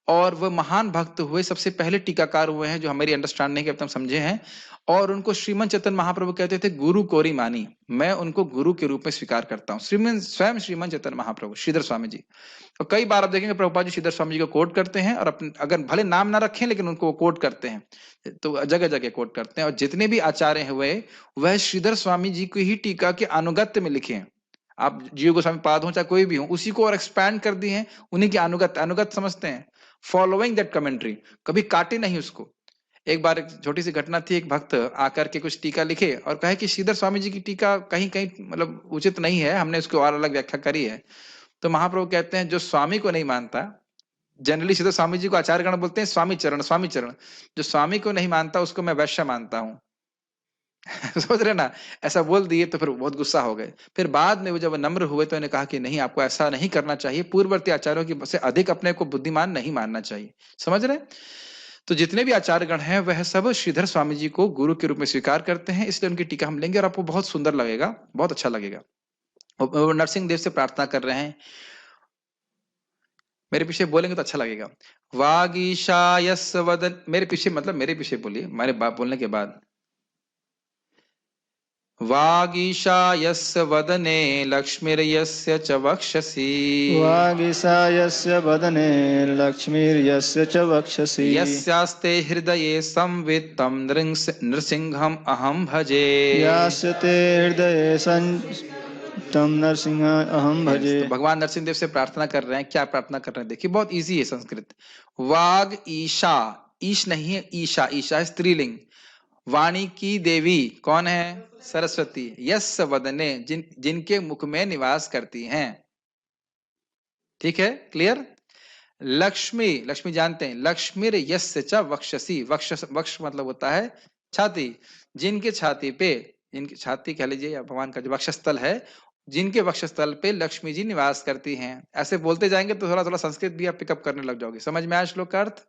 और वह महान भक्त हुए, सबसे पहले टीकाकार हुए हैं जो हमारी अंडरस्टैंडिंग के अब तक समझे हैं। और उनको श्रीमन चैतन्य महाप्रभु कहते थे गुरु कोरी मानी, मैं उनको गुरु के रूप में स्वीकार करता हूँ। स्वयं श्रीमन चैतन्य महाप्रभु श्रीधर स्वामी जी। और कई बार आप देखेंगे प्रभुपाद जी श्रीधर स्वामी जी को कोट करते हैं, और अपने अगर भले नाम ना रखें लेकिन उनको कोट करते हैं, तो जगह जगह कोट करते हैं। और जितने भी आचार्य हुए वह श्रीधर स्वामी जी को ही टीका के अनुगत्य में लिखे हैं। आप जीव गोस्वामी पाद हो चाहे कोई भी हो, उसी को और एक्सपैंड कर दिए हैं, उन्हीं के अनुगत समझते हैं, फॉलोइंग दैट कमेंट्री, कभी काटे नहीं उसको। एक बार एक छोटी सी घटना थी, एक भक्त आकर के कुछ टीका लिखे और कहे कि श्रीधर स्वामी जी की टीका कहीं कहीं मतलब उचित नहीं है, हमने उसको और अलग व्याख्या करी है। तो महाप्रभु कहते हैं जो स्वामी को नहीं मानता, जनरली श्रीधर स्वामी जी को आचार्यगण बोलते हैं स्वामी चरण स्वामी चरण, जो स्वामी को नहीं मानता उसको मैं वैश्य मानता हूँ। सोच रहे ना, ऐसा बोल दिए तो फिर बहुत गुस्सा हो गए। फिर बाद में वो जब नम्र हुए तो इन्हें कहा कि नहीं, आपको ऐसा नहीं करना चाहिए, पूर्ववर्ती आचार्यों की से अधिक अपने को बुद्धिमान नहीं मानना चाहिए। समझ रहे? तो जितने भी आचार्यगण हैं वह सब श्रीधर स्वामी जी को गुरु के रूप में स्वीकार करते हैं, इसलिए उनकी टीका हम लेंगे और आपको बहुत सुंदर लगेगा, बहुत अच्छा लगेगा। वो नरसिंह देव से प्रार्थना कर रहे हैं, मेरे पीछे बोलेंगे तो अच्छा लगेगा। वागीशायस वदन, मेरे पीछे मतलब मेरे पीछे बोलिए, मेरे बाप बोलने के बाद। वागीशायस्य वदने लक्ष्मीर्यस्य च वक्षसि, वागीशायस्य वदने लक्ष्मीर्यस्य च वक्षसि, यस्यास्ते हृदये संवित्तं नृसिंहम् अहं भजे, यास्ते हृदये तम नरसिंह अहम भजे। तो भगवान नरसिंह देव से प्रार्थना कर रहे हैं। क्या प्रार्थना कर रहे हैं? देखिए बहुत इजी है संस्कृत। वाग ईशा, ईश नहीं है, ईशा, ईशा है स्त्रीलिंग। वाणी की देवी कौन है? सरस्वती। यस वदने, जिनके मुख में निवास करती हैं। ठीक है, क्लियर? लक्ष्मी, लक्ष्मी जानते हैं, लक्ष्मीर यस्य च वक्षसी, वक्ष मतलब होता है छाती, जिनके छाती पे, जिनकी छाती कह लीजिए या भगवान का जो वक्षस्थल है, जिनके वक्षस्थल पे लक्ष्मी जी निवास करती हैं। ऐसे बोलते जाएंगे तो थोड़ा थोड़ा संस्कृत भी आप पिकअप करने लग जाओगे। समझ में आया श्लोक का अर्थ?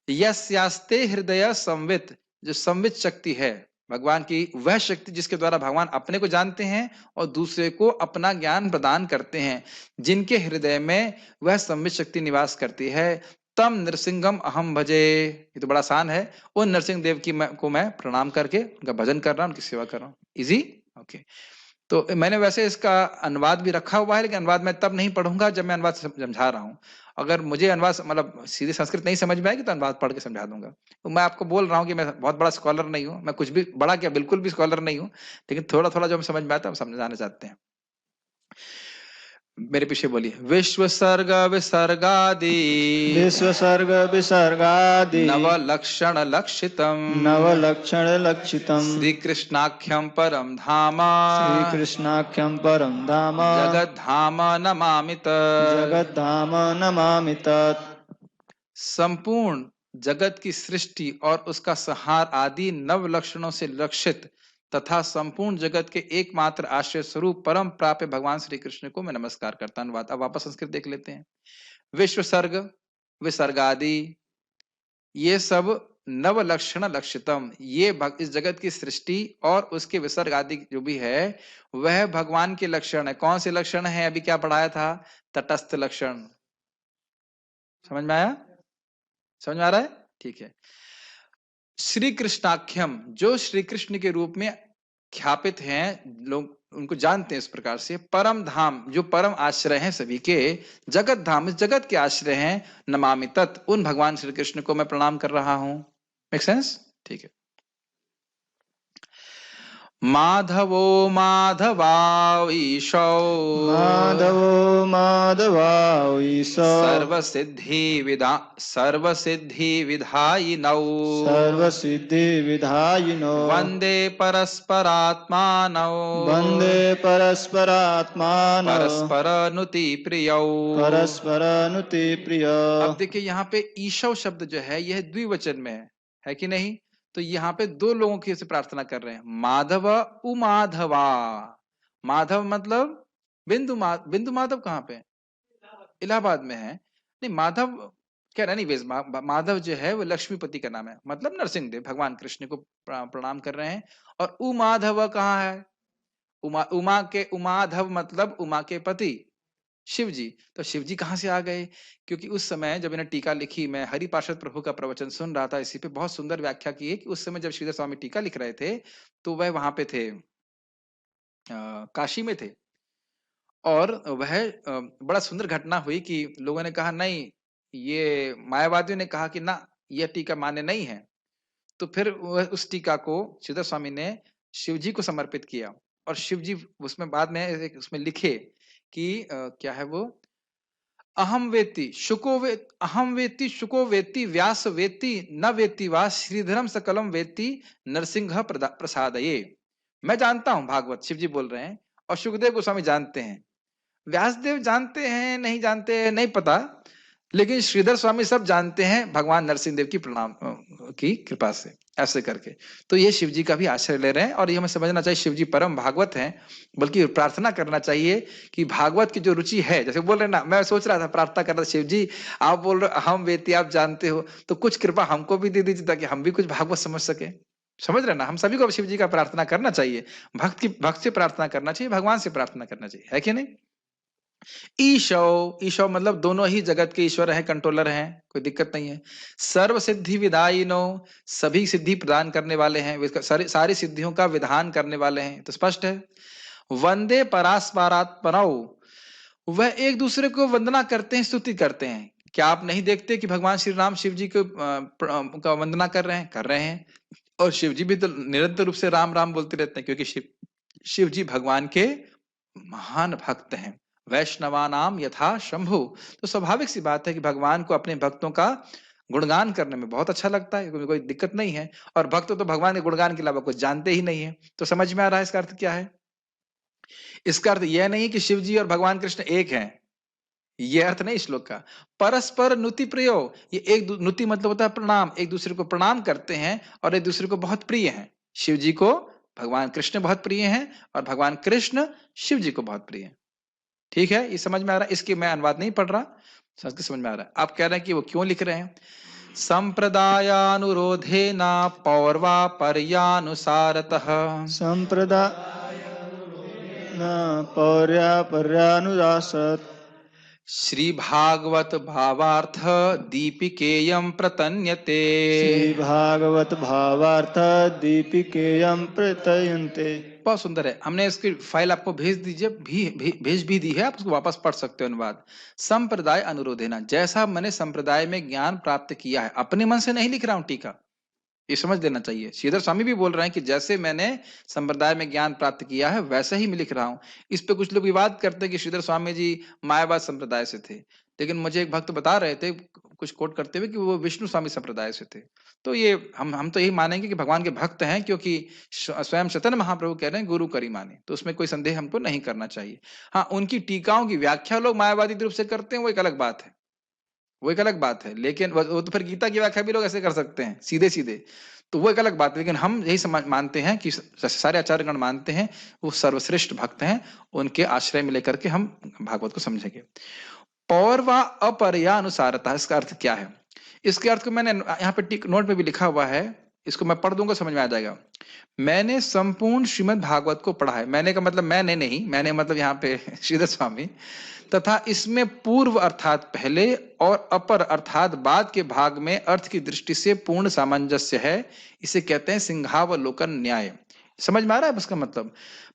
यस्यास्ते हृदय संवित, जो संवित शक्ति है भगवान की, वह शक्ति जिसके द्वारा भगवान अपने को जानते हैं और दूसरे को अपना ज्ञान प्रदान करते हैं, जिनके हृदय में वह संवित शक्ति निवास करती है, तम नृसिंहम अहम भजे। ये तो बड़ा आसान है। उन नरसिंह देव को मैं प्रणाम करके उनका भजन कर रहा हूँ, उनकी सेवा कर रहा हूँ। Easy, okay. तो मैंने वैसे इसका अनुवाद भी रखा हुआ है, लेकिन अनुवाद मैं तब नहीं पढ़ूंगा जब मैं अनुवाद समझा रहा हूँ। अगर मुझे अनुवाद मतलब सीधे संस्कृत नहीं समझ में आएगी तो अनुवाद पढ़ के समझा दूंगा। तो मैं आपको बोल रहा हूँ कि मैं बहुत बड़ा स्कॉलर नहीं हूँ, मैं कुछ भी बड़ा क्या बिल्कुल भी स्कॉलर नहीं हूँ, लेकिन थोड़ा थोड़ा जो समझ में आता है हम समझाना चाहते हैं। मेरे पीछे बोलिए। विश्व सर्ग विसर्गादि, विश्व सर्ग विसर्गादि, नव लक्षण लक्षितम, नव लक्षण लक्षितम, श्री कृष्णाख्यम परम धाम, श्री कृष्णाख्यम परम धाम, जगत धाम नमामि तत्, जगत धाम नमामि तत्। संपूर्ण जगत की सृष्टि और उसका संहार आदि नव लक्षणों से लक्षित तथा संपूर्ण जगत के एकमात्र आश्रय स्वरूप परम प्राप्य भगवान श्री कृष्ण को मैं नमस्कार करता हूं। अब वापस संस्कृत देख लेते हैं। विश्व सर्ग, विसर्गादि, ये सब नव लक्षण लक्षितम, ये इस जगत की सृष्टि और उसके विसर्ग आदि जो भी है वह भगवान के लक्षण है। कौन से लक्षण है? अभी क्या पढ़ाया था? तटस्थ लक्षण। समझ में आया? समझ में आ रहा है? ठीक है। श्री कृष्णाख्यम, जो श्री कृष्ण के रूप में ख्यापित हैं, लोग उनको जानते हैं इस प्रकार से। परम धाम, जो परम आश्रय हैं सभी के। जगत धाम, इस जगत के आश्रय हैं। नमामि तत्, उन भगवान श्री कृष्ण को मैं प्रणाम कर रहा हूं। Make sense? ठीक है। माधवो माधवाईशौ, माधवो माधवाईशौ, सर्वसिद्धि विधायिनौ, सर्वसिद्धि विधायिनो, वंदे परस्परात्मानौ, वन्दे परस्परात्मानौ, परस्परनुति प्रियौ। परस्परनुति प्रिय। अब देखिए यहाँ पे ईशव शब्द जो है यह द्विवचन में है कि नहीं? तो यहाँ पे दो लोगों की से प्रार्थना कर रहे हैं। माधव उमाधवा। माधव मतलब बिंदु माधव कहाँ पे? इलाहाबाद में है। नहीं, माधव कह रहा नहीं, माधव जो है वो लक्ष्मीपति का नाम है, मतलब नरसिंह देव भगवान कृष्ण को प्रणाम कर रहे हैं। और उमाधव कहाँ है? उमा के उमाधव मतलब उमा के पति शिव जी। तो शिव जी कहाँ से आ गए? क्योंकि उस समय जब इन्हें टीका लिखी, मैं हरि पार्षद प्रभु का प्रवचन सुन रहा था, इसी पे बहुत सुंदर व्याख्या की है कि उस समय जब श्रीधर स्वामी टीका लिख रहे थे तो वह वहां पे थे, काशी में थे। और वह बड़ा सुंदर घटना हुई कि लोगों ने कहा नहीं, ये मायावादियों ने कहा कि ना, यह टीका मान्य नहीं है। तो फिर वह उस टीका को श्रीधर स्वामी ने शिव जी को समर्पित किया। और शिव जी उसमें बाद में उसमें लिखे कि क्या है वो, अहम वेत्ति शुको वेत्ति व्यास वेत्ति न वेत्ति वा श्रीधरम सकलम वेत्ति नरसिंह प्रसादये। मैं जानता हूं भागवत, शिव जी बोल रहे हैं, और सुखदेव गोस्वामी जानते हैं, व्यासदेव जानते हैं नहीं जानते हैं नहीं पता, लेकिन श्रीधर स्वामी सब जानते हैं भगवान नरसिंह देव की प्रणाम की कृपा से, ऐसे करके। तो ये शिव जी का भी आश्रय ले रहे हैं। और ये हमें समझना चाहिए शिव जी परम भागवत हैं, बल्कि प्रार्थना करना चाहिए कि भागवत की जो रुचि है, जैसे बोल रहे ना, मैं सोच रहा था प्रार्थना कर रहा था, शिव जी आप बोल रहे हम वेती आप जानते हो, तो कुछ कृपा हमको भी दे दीजिए ताकि हम भी कुछ भागवत समझ सके। समझ रहे ना? हम सभी को शिव जी का प्रार्थना करना चाहिए, भक्त से प्रार्थना करना चाहिए, भगवान से प्रार्थना करना चाहिए, है कि नहीं? ईशव मतलब दोनों ही जगत के ईश्वर हैं, कंट्रोलर हैं, कोई दिक्कत नहीं है। सर्व सिद्धि विधायिनो, सभी सिद्धि प्रदान करने वाले हैं, सारी सिद्धियों का विधान करने वाले हैं, तो स्पष्ट है। वंदे परास्परात्मनौ, वह एक दूसरे को वंदना करते हैं, स्तुति करते हैं। क्या आप नहीं देखते कि भगवान श्री राम शिव जी को का वंदना कर रहे हैं? कर रहे हैं। और शिव जी भी तो निरंतर रूप से राम राम बोलते रहते हैं, क्योंकि शिव जी भगवान के महान भक्त हैं। वैष्णवा नाम यथा शंभु, तो स्वाभाविक सी बात है कि भगवान को अपने भक्तों का गुणगान करने में बहुत अच्छा लगता है, कोई दिक्कत नहीं है। और भक्त तो भगवान के गुणगान के अलावा कुछ जानते ही नहीं है। तो समझ में आ रहा है इसका अर्थ क्या है? इसका अर्थ यह नहीं कि शिव जी और भगवान कृष्ण एक हैं, यह अर्थ नहीं श्लोक का। परस्पर नुति प्रियो, ये एक नुति मतलब होता है प्रणाम, एक दूसरे को प्रणाम करते हैं और एक दूसरे को बहुत प्रिय हैं। शिव जी को भगवान कृष्ण बहुत प्रिय हैं और भगवान कृष्ण शिव जी को बहुत प्रिय हैं। ठीक है, ये समझ में आ रहा है? इसके मैं अनुवाद नहीं पढ़ रहा, संस्कृत समझ में आ रहा है। आप कह रहे हैं कि वो क्यों लिख रहे हैं? संप्रदायानुरोधे न पौर्वा पर्यानुसारतः, पौर्या पर्यानुदासत्, श्री भागवत भावार्थ दीपिकेयं प्रतन्यते। श्री भागवत भावार्थ दीपिकेयं प्रतयन्ते। बहुत सुंदर है। हमने इसकी फाइल आपको भेज दीजिए, भेज भी दी है, आप उसको वापस पढ़ सकते हो अनुवाद। संप्रदाय अनुरोधेना, जैसा मैंने संप्रदाय में ज्ञान प्राप्त किया है, अपने मन से नहीं लिख रहा हूं टीका, ये समझ लेना चाहिए। श्रीधर स्वामी भी बोल रहे हैं कि जैसे मैंने संप्रदाय में ज्ञान प्राप्त किया है वैसे ही मैं लिख रहा हूं। इस पे कुछ लोग विवाद करते हैं कि श्रीधर स्वामी जी मायावाद संप्रदाय से थे, लेकिन मुझे एक भक्त बता रहे थे कुछ कोट करते हुए कि वो विष्णु स्वामी संप्रदाय से थे। तो ये हम तो यही मानेंगे कि भगवान के भक्त हैं, क्योंकि स्वयं चैतन्य महाप्रभु कह रहे हैं गुरु करी माने, तो उसमें कोई संदेह हमको नहीं करना चाहिए। हाँ, उनकी टीकाओं की व्याख्या लोग मायावादी रूप से करते हैं, वो एक अलग बात है, वो एक अलग बात है, लेकिन वो तो फिर गीता की व्याख्या भी लोग ऐसे कर सकते हैं सीधे सीधे, तो वो एक अलग बात है। लेकिन हम यही मानते हैं कि सारे आचार्यगण मानते हैं वो सर्वश्रेष्ठ भक्त हैं, उनके आश्रय में लेकर के हम भागवत को समझेंगे। पौर व अपरयानुसारता, इसका अर्थ क्या है? इसके अर्थ को मैंने यहाँ पे नोट में भी लिखा हुआ है, इसको मैं पढ़ दूंगा, समझ में आ जाएगा। मैंने संपूर्ण श्रीमद् भागवत को पढ़ा है। मैंने का मतलब मैंने नहीं, मैंने मतलब यहाँ पे श्रीधर स्वामी, तथा इसमें पूर्व अर्थात पहले और अपर अर्थात बाद के भाग में अर्थ की दृष्टि से पूर्ण सामंजस्य है। इसे कहते हैं सिंहावलोकन न्याय। समझ में आ रहा है उसका मतलब?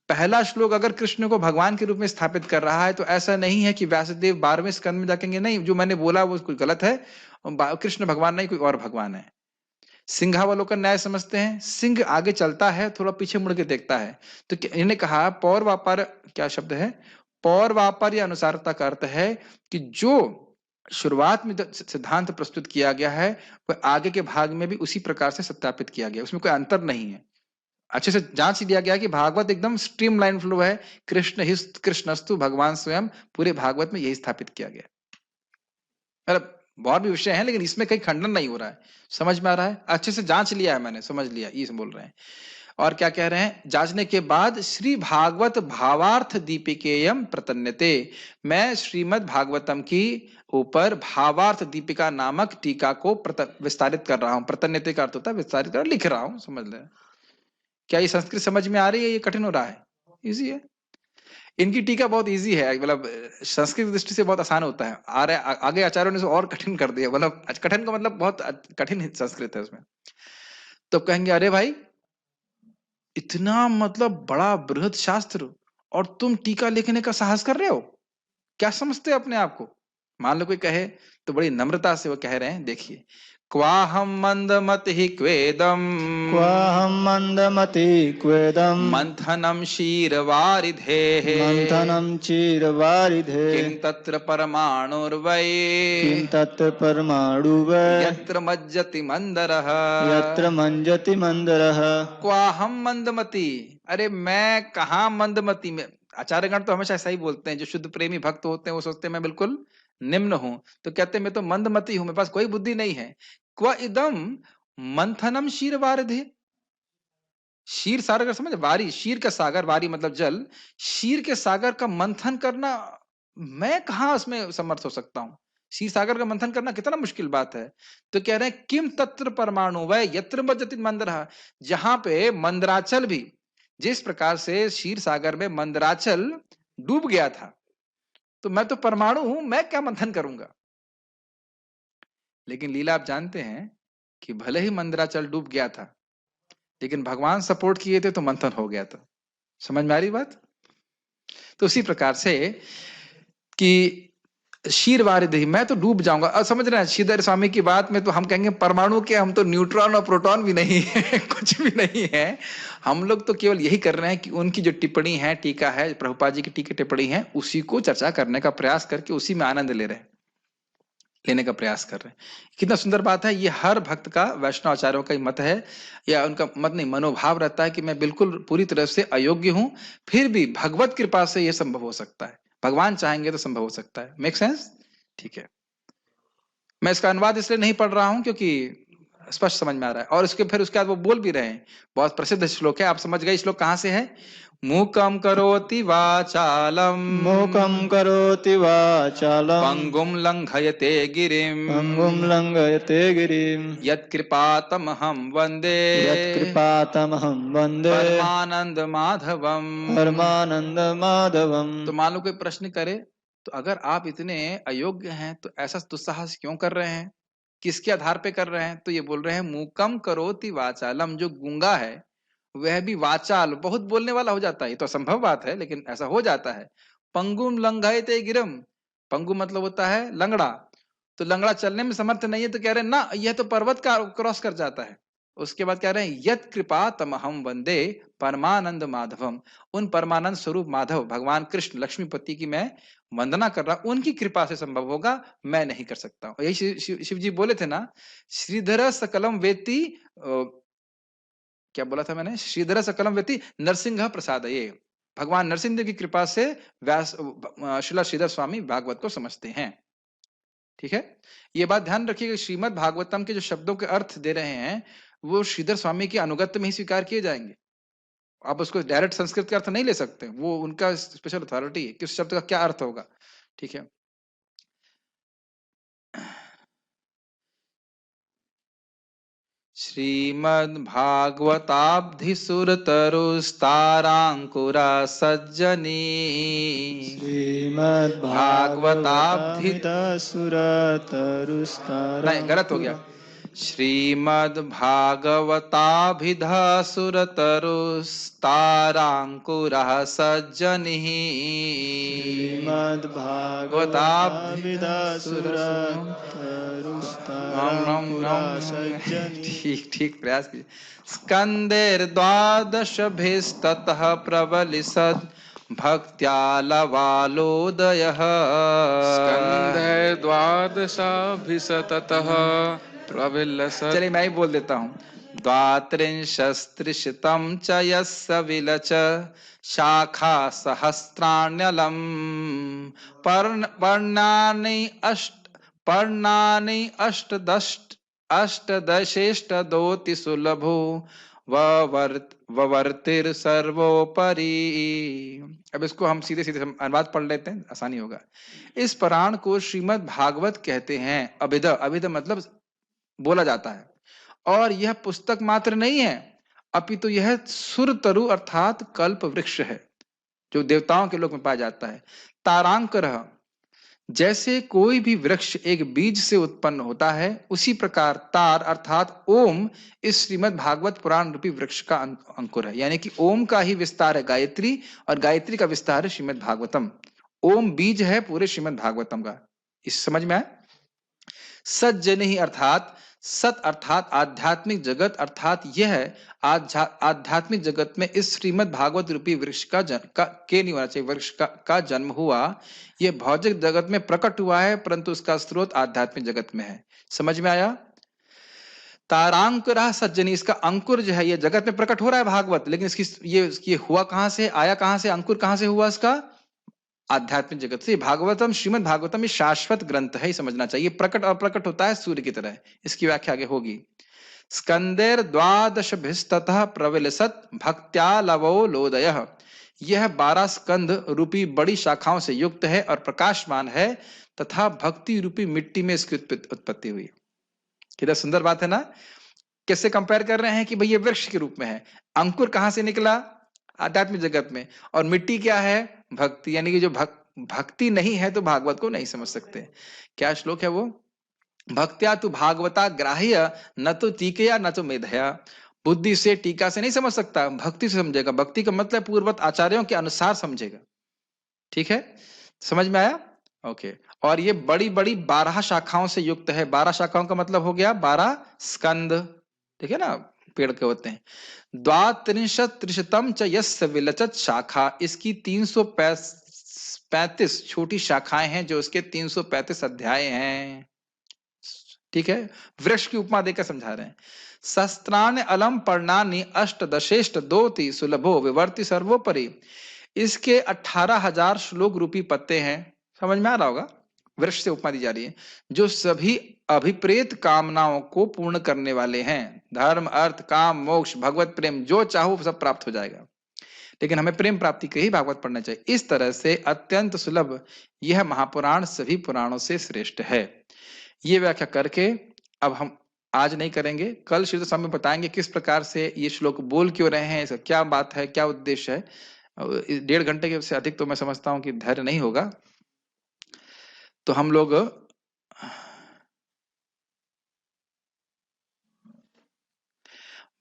पहला श्लोक अगर कृष्ण को भगवान के रूप में स्थापित कर रहा है तो ऐसा नहीं है कि व्यासदेव 12वें स्कंद में जाकेंगे, नहीं, जो मैंने बोला वो कुछ गलत है, कृष्ण भगवान नहीं, कोई और भगवान है। सिंहावलोकन न्याय समझते हैं, सिंह आगे चलता है, थोड़ा पीछे मुड़ के देखता है। तो इन्होंने कहा पौर व्यापार, क्या शब्द है, पौर व्यापार या अनुसारता का अर्थ है कि जो शुरुआत में सिद्धांत प्रस्तुत किया गया है वह आगे के भाग में भी उसी प्रकार से सत्यापित किया गया, उसमें कोई अंतर नहीं है। अच्छे से जांच दिया गया कि भागवत एकदम स्ट्रीमलाइन फ्लो है, कृष्ण ही कृष्णस्तु, भगवान स्वयं, पूरे भागवत में यही स्थापित किया गया। मतलब बहुत भी विषय है लेकिन इसमें कहीं खंडन नहीं हो रहा है। समझ में आ रहा है? अच्छे से जांच लिया है मैंने, समझ लिया, ये बोल रहे हैं। और क्या कह रहे हैं? जांचने के बाद श्री भागवत भावार्थ दीपिकेयम प्रतन्यते, मैं श्रीमद् भागवतम की ऊपर भावार्थ दीपिका नामक टीका को विस्तारित कर रहा हूं। प्रतन्यते का अर्थ होता है विस्तारित कर, लिख रहा हूं, समझ ले। क्या ये संस्कृत समझ में आ रही है? ये कठिन हो रहा है? इजी है। इनकी टीका बहुत इजी है, मतलब संस्कृत दृष्टि से बहुत आसान होता है। आगे आचार्यों ने और कठिन कर दिया, मतलब कठिन का मतलब बहुत कठिन संस्कृत है उसमें। तो कहेंगे अरे भाई इतना मतलब बड़ा बृहद शास्त्र और तुम टीका लिखने का साहस कर रहे हो, क्या समझते हो अपने आप को? मान लो कोई कहे तो बड़ी नम्रता से वो कह रहे हैं, देखिए, क्वाहम मंदमति क्वेदम, क्वाहं मन्दमति क्वेदं मंथनम क्षीरवारिधे, मन्थनं क्षीरवारिधे किं तत्र परमाणुर्वै, किं तत्र परमाणुवै यत्र मज्जति मंदरः, यत्र मञ्जति मन्दरः। क्वाहम मंदमति, अरे मैं कहाँ मंदमति में। आचार्यगण तो हमेशा ऐसा ही बोलते हैं, जो शुद्ध प्रेमी भक्त होते हैं वो सोचते हैं मैं बिल्कुल निम्न हूं, तो कहते हैं मैं तो मंदमति हूं, मेरे पास कोई बुद्धि नहीं है। क्व इदम मंथनम क्षीरवारिधे, क्षीर सागर समझ, वारी, क्षीर का सागर, वारी मतलब जल, क्षीर के सागर का मंथन करना मैं कहां उसमें समर्थ हो सकता हूं? क्षीर सागर का मंथन करना कितना मुश्किल बात है। तो कह रहे हैं किम तत्र परमाणु वै यत्र मज्जति मंदरः, जहां पे मंदराचल भी, जिस प्रकार से क्षीर सागर में मंदराचल डूब गया था, तो मैं तो परमाणु हूं, मैं क्या मंथन करूंगा? लेकिन लीला आप जानते हैं कि भले ही मंदराचल डूब गया था लेकिन भगवान सपोर्ट किए थे तो मंथन हो गया था। समझ में आ रही बात? तो उसी प्रकार से कि क्षीरवारिधि, मैं तो डूब जाऊंगा। अब समझ रहे हैं श्रीधर स्वामी की बात में तो हम कहेंगे परमाणु के, हम तो न्यूट्रॉन और प्रोटॉन भी नहीं है कुछ भी नहीं है। हम लोग तो केवल यही कर रहे हैं कि उनकी जो टिप्पणी है, टीका है, प्रभुपाद जी की टीका टिप्पणी है, उसी को चर्चा करने का प्रयास करके उसी में आनंद ले रहे हैं, लेने का प्रयास कर रहे हैं। कितना सुंदर बात है। ये हर भक्त का, वैष्णव आचार्यों का मत है, या उनका मत नहीं, मनोभाव रहता है कि मैं बिल्कुल पूरी तरह से अयोग्य हूं, फिर भी भगवत कृपा से यह संभव हो सकता है, भगवान चाहेंगे तो संभव हो सकता है। Make sense? ठीक है। मैं इसका अनुवाद इसलिए नहीं पढ़ रहा हूं क्योंकि स्पष्ट समझ में आ रहा है। और उसके बाद वो बोल भी रहे हैं, बहुत प्रसिद्ध श्लोक है, आप समझ गए श्लोक कहां से है। मूकम करोति वाचालम, मूकं करोति वाचालं पंगुम लंघयते गिरिम, पङ्गुं लङ्घयते गिरिं यत्कृपातमहं वन्दे, यत्कृपातमहं वन्दे परमानंद माधवम। परमानन्दमाधवम्। तो मान लो कोई प्रश्न करे, तो अगर आप इतने अयोग्य हैं तो ऐसा दुस्साहस क्यों कर रहे हैं, किसके आधार पे कर रहे हैं? तो ये बोल रहे हैं मूकम करोति वाचालम, जो गूंगा है वह भी वाचाल, बहुत बोलने वाला हो जाता है। ये तो असंभव बात है लेकिन ऐसा हो जाता है। पंगुम लंघयते गिरम, पंगु मतलब होता है लंगड़ा, तो लंगड़ा चलने में समर्थ नहीं है, तो कह रहे हैं ना यह तो पर्वत का क्रॉस कर जाता है। उसके बाद कह रहे हैं यत कृपा तमहम वंदे परमानंद माधवम, उन परमानंद स्वरूप माधव भगवान कृष्ण लक्ष्मीपति की मैं वंदना कर रहा, उनकी कृपा से संभव होगा, मैं नहीं कर सकता हूं। यही शिव जी बोले थे ना, श्रीधर सकलम वेति, क्या बोला था मैंने, श्रीधर सकलम वेति नरसिंह प्रसाद, ये भगवान नरसिंह देव की कृपा से व्यास श्रीला श्रीधर स्वामी भागवत को समझते हैं। ठीक है, ये बात ध्यान रखिएगा, श्रीमद् भागवतम के जो शब्दों के अर्थ दे रहे हैं वो श्रीधर स्वामी के अनुगत्य में ही स्वीकार किए जाएंगे। आप उसको डायरेक्ट संस्कृत का अर्थ नहीं ले सकते, वो उनका स्पेशल अथॉरिटी है किस शब्द का क्या अर्थ होगा। ठीक है, श्रीमद्भागवताब्धिसुरतरुस्ताराङ्कुरा सज्जनी भागवताब्धि नहीं, गलत हो गया। श्रीमद्भागवताभिधासुरतरुस्ताराङ्कुरः सज्जनिः ठीक ठीक प्रयास कीजिए। स्कन्देर्द्वादशभिस्ततः प्रबलिसद् भक्त्यालवालोदयः स्कन्धद्वादशाभिशततः प्रविलसत्। चलिए मैं ही बोल देता हूँ। द्वात्रिंशस्त्रिशतं च यस्य विलच शाखा सहस्राण्यलम् पर्णानि अष्टदशेष्टदोति सुलभो ववर्तिर सर्वोपरि। अब इसको हम सीधे सीधे अनुवाद पढ़ लेते हैं, आसानी होगा। इस पुराण को श्रीमद् भागवत कहते हैं। अभिध मतलब बोला जाता है, और यह पुस्तक मात्र नहीं है, अपितु यह सुरतरु अर्थात कल्प वृक्ष है जो देवताओं के लोक में पाया जाता है। तारांकरः, जैसे कोई भी वृक्ष एक बीज से उत्पन्न होता है, उसी प्रकार तार अर्थात ओम इस श्रीमद् भागवत पुराण रूपी वृक्ष का अंकुर है। यानी कि ओम का ही विस्तार है गायत्री, और गायत्री का विस्तार है श्रीमद् भागवतम। ओम बीज है पूरे श्रीमद् भागवतम का। इस समझ में आए? सज्जनि अर्थात सत अर्थात आध्यात्मिक जगत, अर्थात यह आध्यात्मिक जगत में इस श्रीमद् भागवत रूपी वृक्ष के नहीं होना चाहिए, वृक्ष का जन्म हुआ। यह भौतिक जगत में प्रकट हुआ है, परंतु उसका स्रोत आध्यात्मिक जगत में है। समझ में आया? तारांकुरः सज्जनी, इसका अंकुर जो है ये जगत में प्रकट हो रहा है भागवत, लेकिन इसकी ये हुआ कहां से, आया कहां से, अंकुर कहां से हुआ इसका? आध्यात्मिक जगत से। भागवतम श्रीमद् भागवतम ये शाश्वत ग्रंथ है, समझना चाहिए। प्रकट और प्रकट होता है सूर्य की तरह। इसकी व्याख्या आगे होगी। स्कंदेर द्वादशभिस्ततः प्रविलसत् भक्त्यालवोलोदयः, यह 12 स्कंद रूपी बड़ी शाखाओं से युक्त है और प्रकाशमान है, तथा भक्ति रूपी मिट्टी में इसकी उत्पत्ति हुई। कितना सुंदर बात है ना। कैसे कंपेयर कर रहे हैं कि भाई ये वृक्ष के रूप में है, अंकुर कहां से निकला? आध्यात्मिक जगत में, और मिट्टी क्या है? भक्ति। यानी कि जो भक्ति नहीं है तो भागवत को नहीं समझ सकते। क्या श्लोक है वो? भक्त्या तु भागवता ग्राह्य न तो टीकया न तो मेधया, बुद्धि से टीका से नहीं समझ सकता, भक्ति से समझेगा। भक्ति का मतलब पूर्वत आचार्यों के अनुसार समझेगा। ठीक है, समझ में आया? ओके। और ये बड़ी बड़ी 12 शाखाओं से युक्त है। 12 शाखाओं का मतलब हो गया 12 स्कंद। देखिए ना, पेड़ के होते हैं। द्वात्रिंशत्रिशतम च यस्य विलचत शाखा, इसकी 335 छोटी शाखाएं हैं, जो उसके 335 अध्याय हैं। ठीक है, वृक्ष की उपमा देकर समझा रहे हैं। शस्त्राण्य अलम पर्णानि अष्टदशेष्ट दोति सुलभो विवर्ति सर्वोपरि, इसके 18,000 श्लोक रूपी पत्ते हैं। समझ में आ रहा होगा? वृक्ष से उपमा दी जा रही है, जो सभी अभिप्रेत कामनाओं को पूर्ण करने वाले हैं। धर्म, अर्थ, काम, मोक्ष, भगवत प्रेम, जो चाहो सब प्राप्त हो जाएगा, लेकिन हमें प्रेम प्राप्ति के ही भागवत पढ़ना चाहिए। इस तरह से अत्यंत सुलभ यह महापुराण सभी पुराणों से श्रेष्ठ है। ये व्याख्या करके अब हम आज नहीं करेंगे, कल श्री स्वामी बताएंगे किस प्रकार से ये श्लोक बोल क्यों रहे हैं, इसका क्या बात है, क्या उद्देश्य है। 1.5 घंटे से अधिक तो मैं समझता हूं कि धैर्य नहीं होगा, तो हम लोग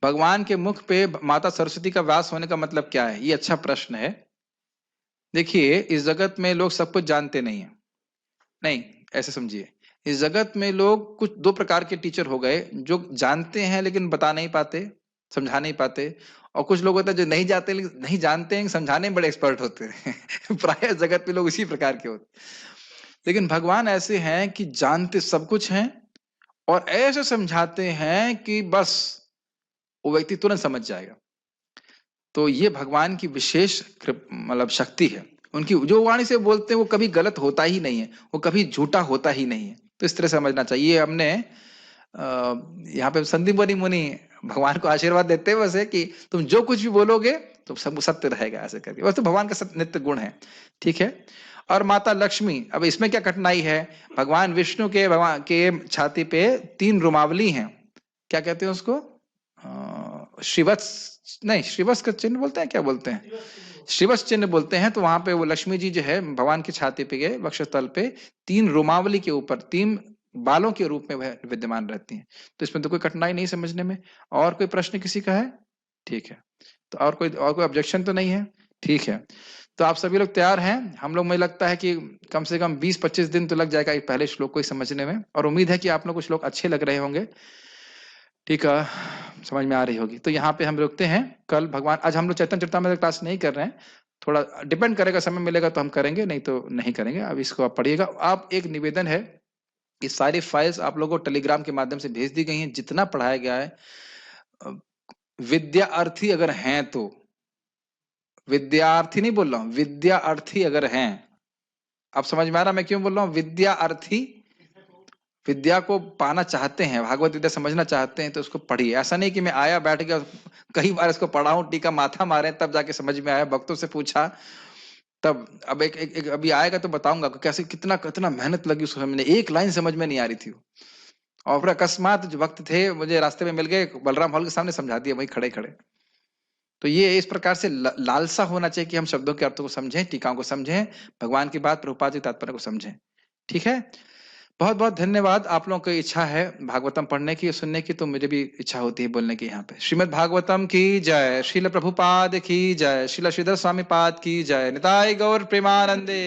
भगवान के मुख पे माता सरस्वती का वास होने का मतलब क्या है? ये अच्छा प्रश्न है। देखिए, इस जगत में लोग सब कुछ जानते नहीं है। नहीं, ऐसे समझिए, इस जगत में लोग कुछ 2 प्रकार के टीचर हो गए, जो जानते हैं लेकिन बता नहीं पाते, समझा नहीं पाते, और कुछ लोग होते हैं जो नहीं जानते हैं, समझाने में बड़े एक्सपर्ट होते हैं। प्राय जगत में लोग इसी प्रकार के होते। लेकिन भगवान ऐसे हैं कि जानते सब कुछ हैं, और ऐसे समझाते हैं कि बस वो व्यक्ति तुरंत समझ जाएगा। तो ये भगवान की विशेष मतलब शक्ति है। उनकी जो वाणी से बोलते हैं वो कभी गलत होता ही नहीं है, वो कभी झूठा होता ही नहीं है। तो इस तरह समझना चाहिए। हमने यहाँ पे संदीपनी मुनि भगवान को आशीर्वाद देते हैं वैसे कि तुम जो कुछ भी बोलोगे तो सब सत्य रहेगा, ऐसे करके। वैसे तो भगवान का नित्य गुण है, ठीक है। और माता लक्ष्मी, अब इसमें क्या कठिनाई है, भगवान विष्णु के भगवान के छाती पे 3 रुमावली हैं, क्या कहते हैं उसको, श्रीवत्स, नहीं श्रीवत्स का चिन्ह बोलते हैं, क्या बोलते हैं, श्रीवत्स चिन्ह बोलते हैं। तो वहां पे वो लक्ष्मी जी जो है भगवान की छाती पे के वक्षस्थल पे 3 रुमावली के ऊपर 3 बालों के रूप में वह विद्यमान रहती हैं। तो इसमें तो कोई कठिनाई नहीं समझने में। और कोई प्रश्न किसी का है? ठीक है, तो और कोई ऑब्जेक्शन तो नहीं है? ठीक है, तो आप सभी लोग तैयार हैं? हम लोग, मुझे लगता है कि कम से कम 20-25 दिन तो लग जाएगा एक पहले श्लोक को समझने में, और उम्मीद है कि आप लोग कुछ लोग अच्छे लग रहे होंगे, ठीक है, समझ में आ रही होगी। तो यहाँ पे हम रुकते हैं। कल भगवान, आज हम लोग चैतन्य चरितामृत क्लास नहीं कर रहे हैं, थोड़ा डिपेंड करेगा, समय मिलेगा तो हम करेंगे, नहीं तो नहीं करेंगे। अब इसको आप पढ़िएगा। आप, एक निवेदन है कि सारी फाइल्स आप लोगों को टेलीग्राम के माध्यम से भेज दी गई हैं, जितना पढ़ाया गया है। विद्यार्थी अगर हैं तो, विद्यार्थी नहीं बोल रहा हूं, विद्यार्थी अगर हैं, आप समझ में आ रहा मैं क्यों बोल रहा हूं? विद्यार्थी विद्या को पाना चाहते हैं, भागवत विद्या समझना चाहते हैं, तो उसको पढ़िए। ऐसा नहीं कि मैं आया, बैठ गया, कई बार इसको पढ़ा हूं, टीका माथा मारे तब जाके समझ में आया, भक्तों से पूछा तब। अब एक अभी आएगा तो बताऊंगा कैसे, कितना मेहनत लगी उसको समझने, एक लाइन समझ में नहीं आ रही थी। और फिर अकस्मात जो वक्त थे मुझे रास्ते में मिल गए, बलराम हॉल के सामने समझा दिया वही खड़े खड़े। तो ये इस प्रकार से लालसा होना चाहिए कि हम शब्दों के अर्थों को समझें, टीकाओं को समझें, भगवान की बात, प्रभुपाद जी तात्पर्य को समझें, ठीक है। बहुत बहुत धन्यवाद। आप लोगों की इच्छा है भागवतम पढ़ने की, सुनने की, तो मुझे भी इच्छा होती है बोलने की यहाँ पे। श्रीमद् भागवतम की जय, श्रील प्रभुपाद की जय, श्रील श्रीधर स्वामी पाद की जय, निताय गौर प्रेमानंदे।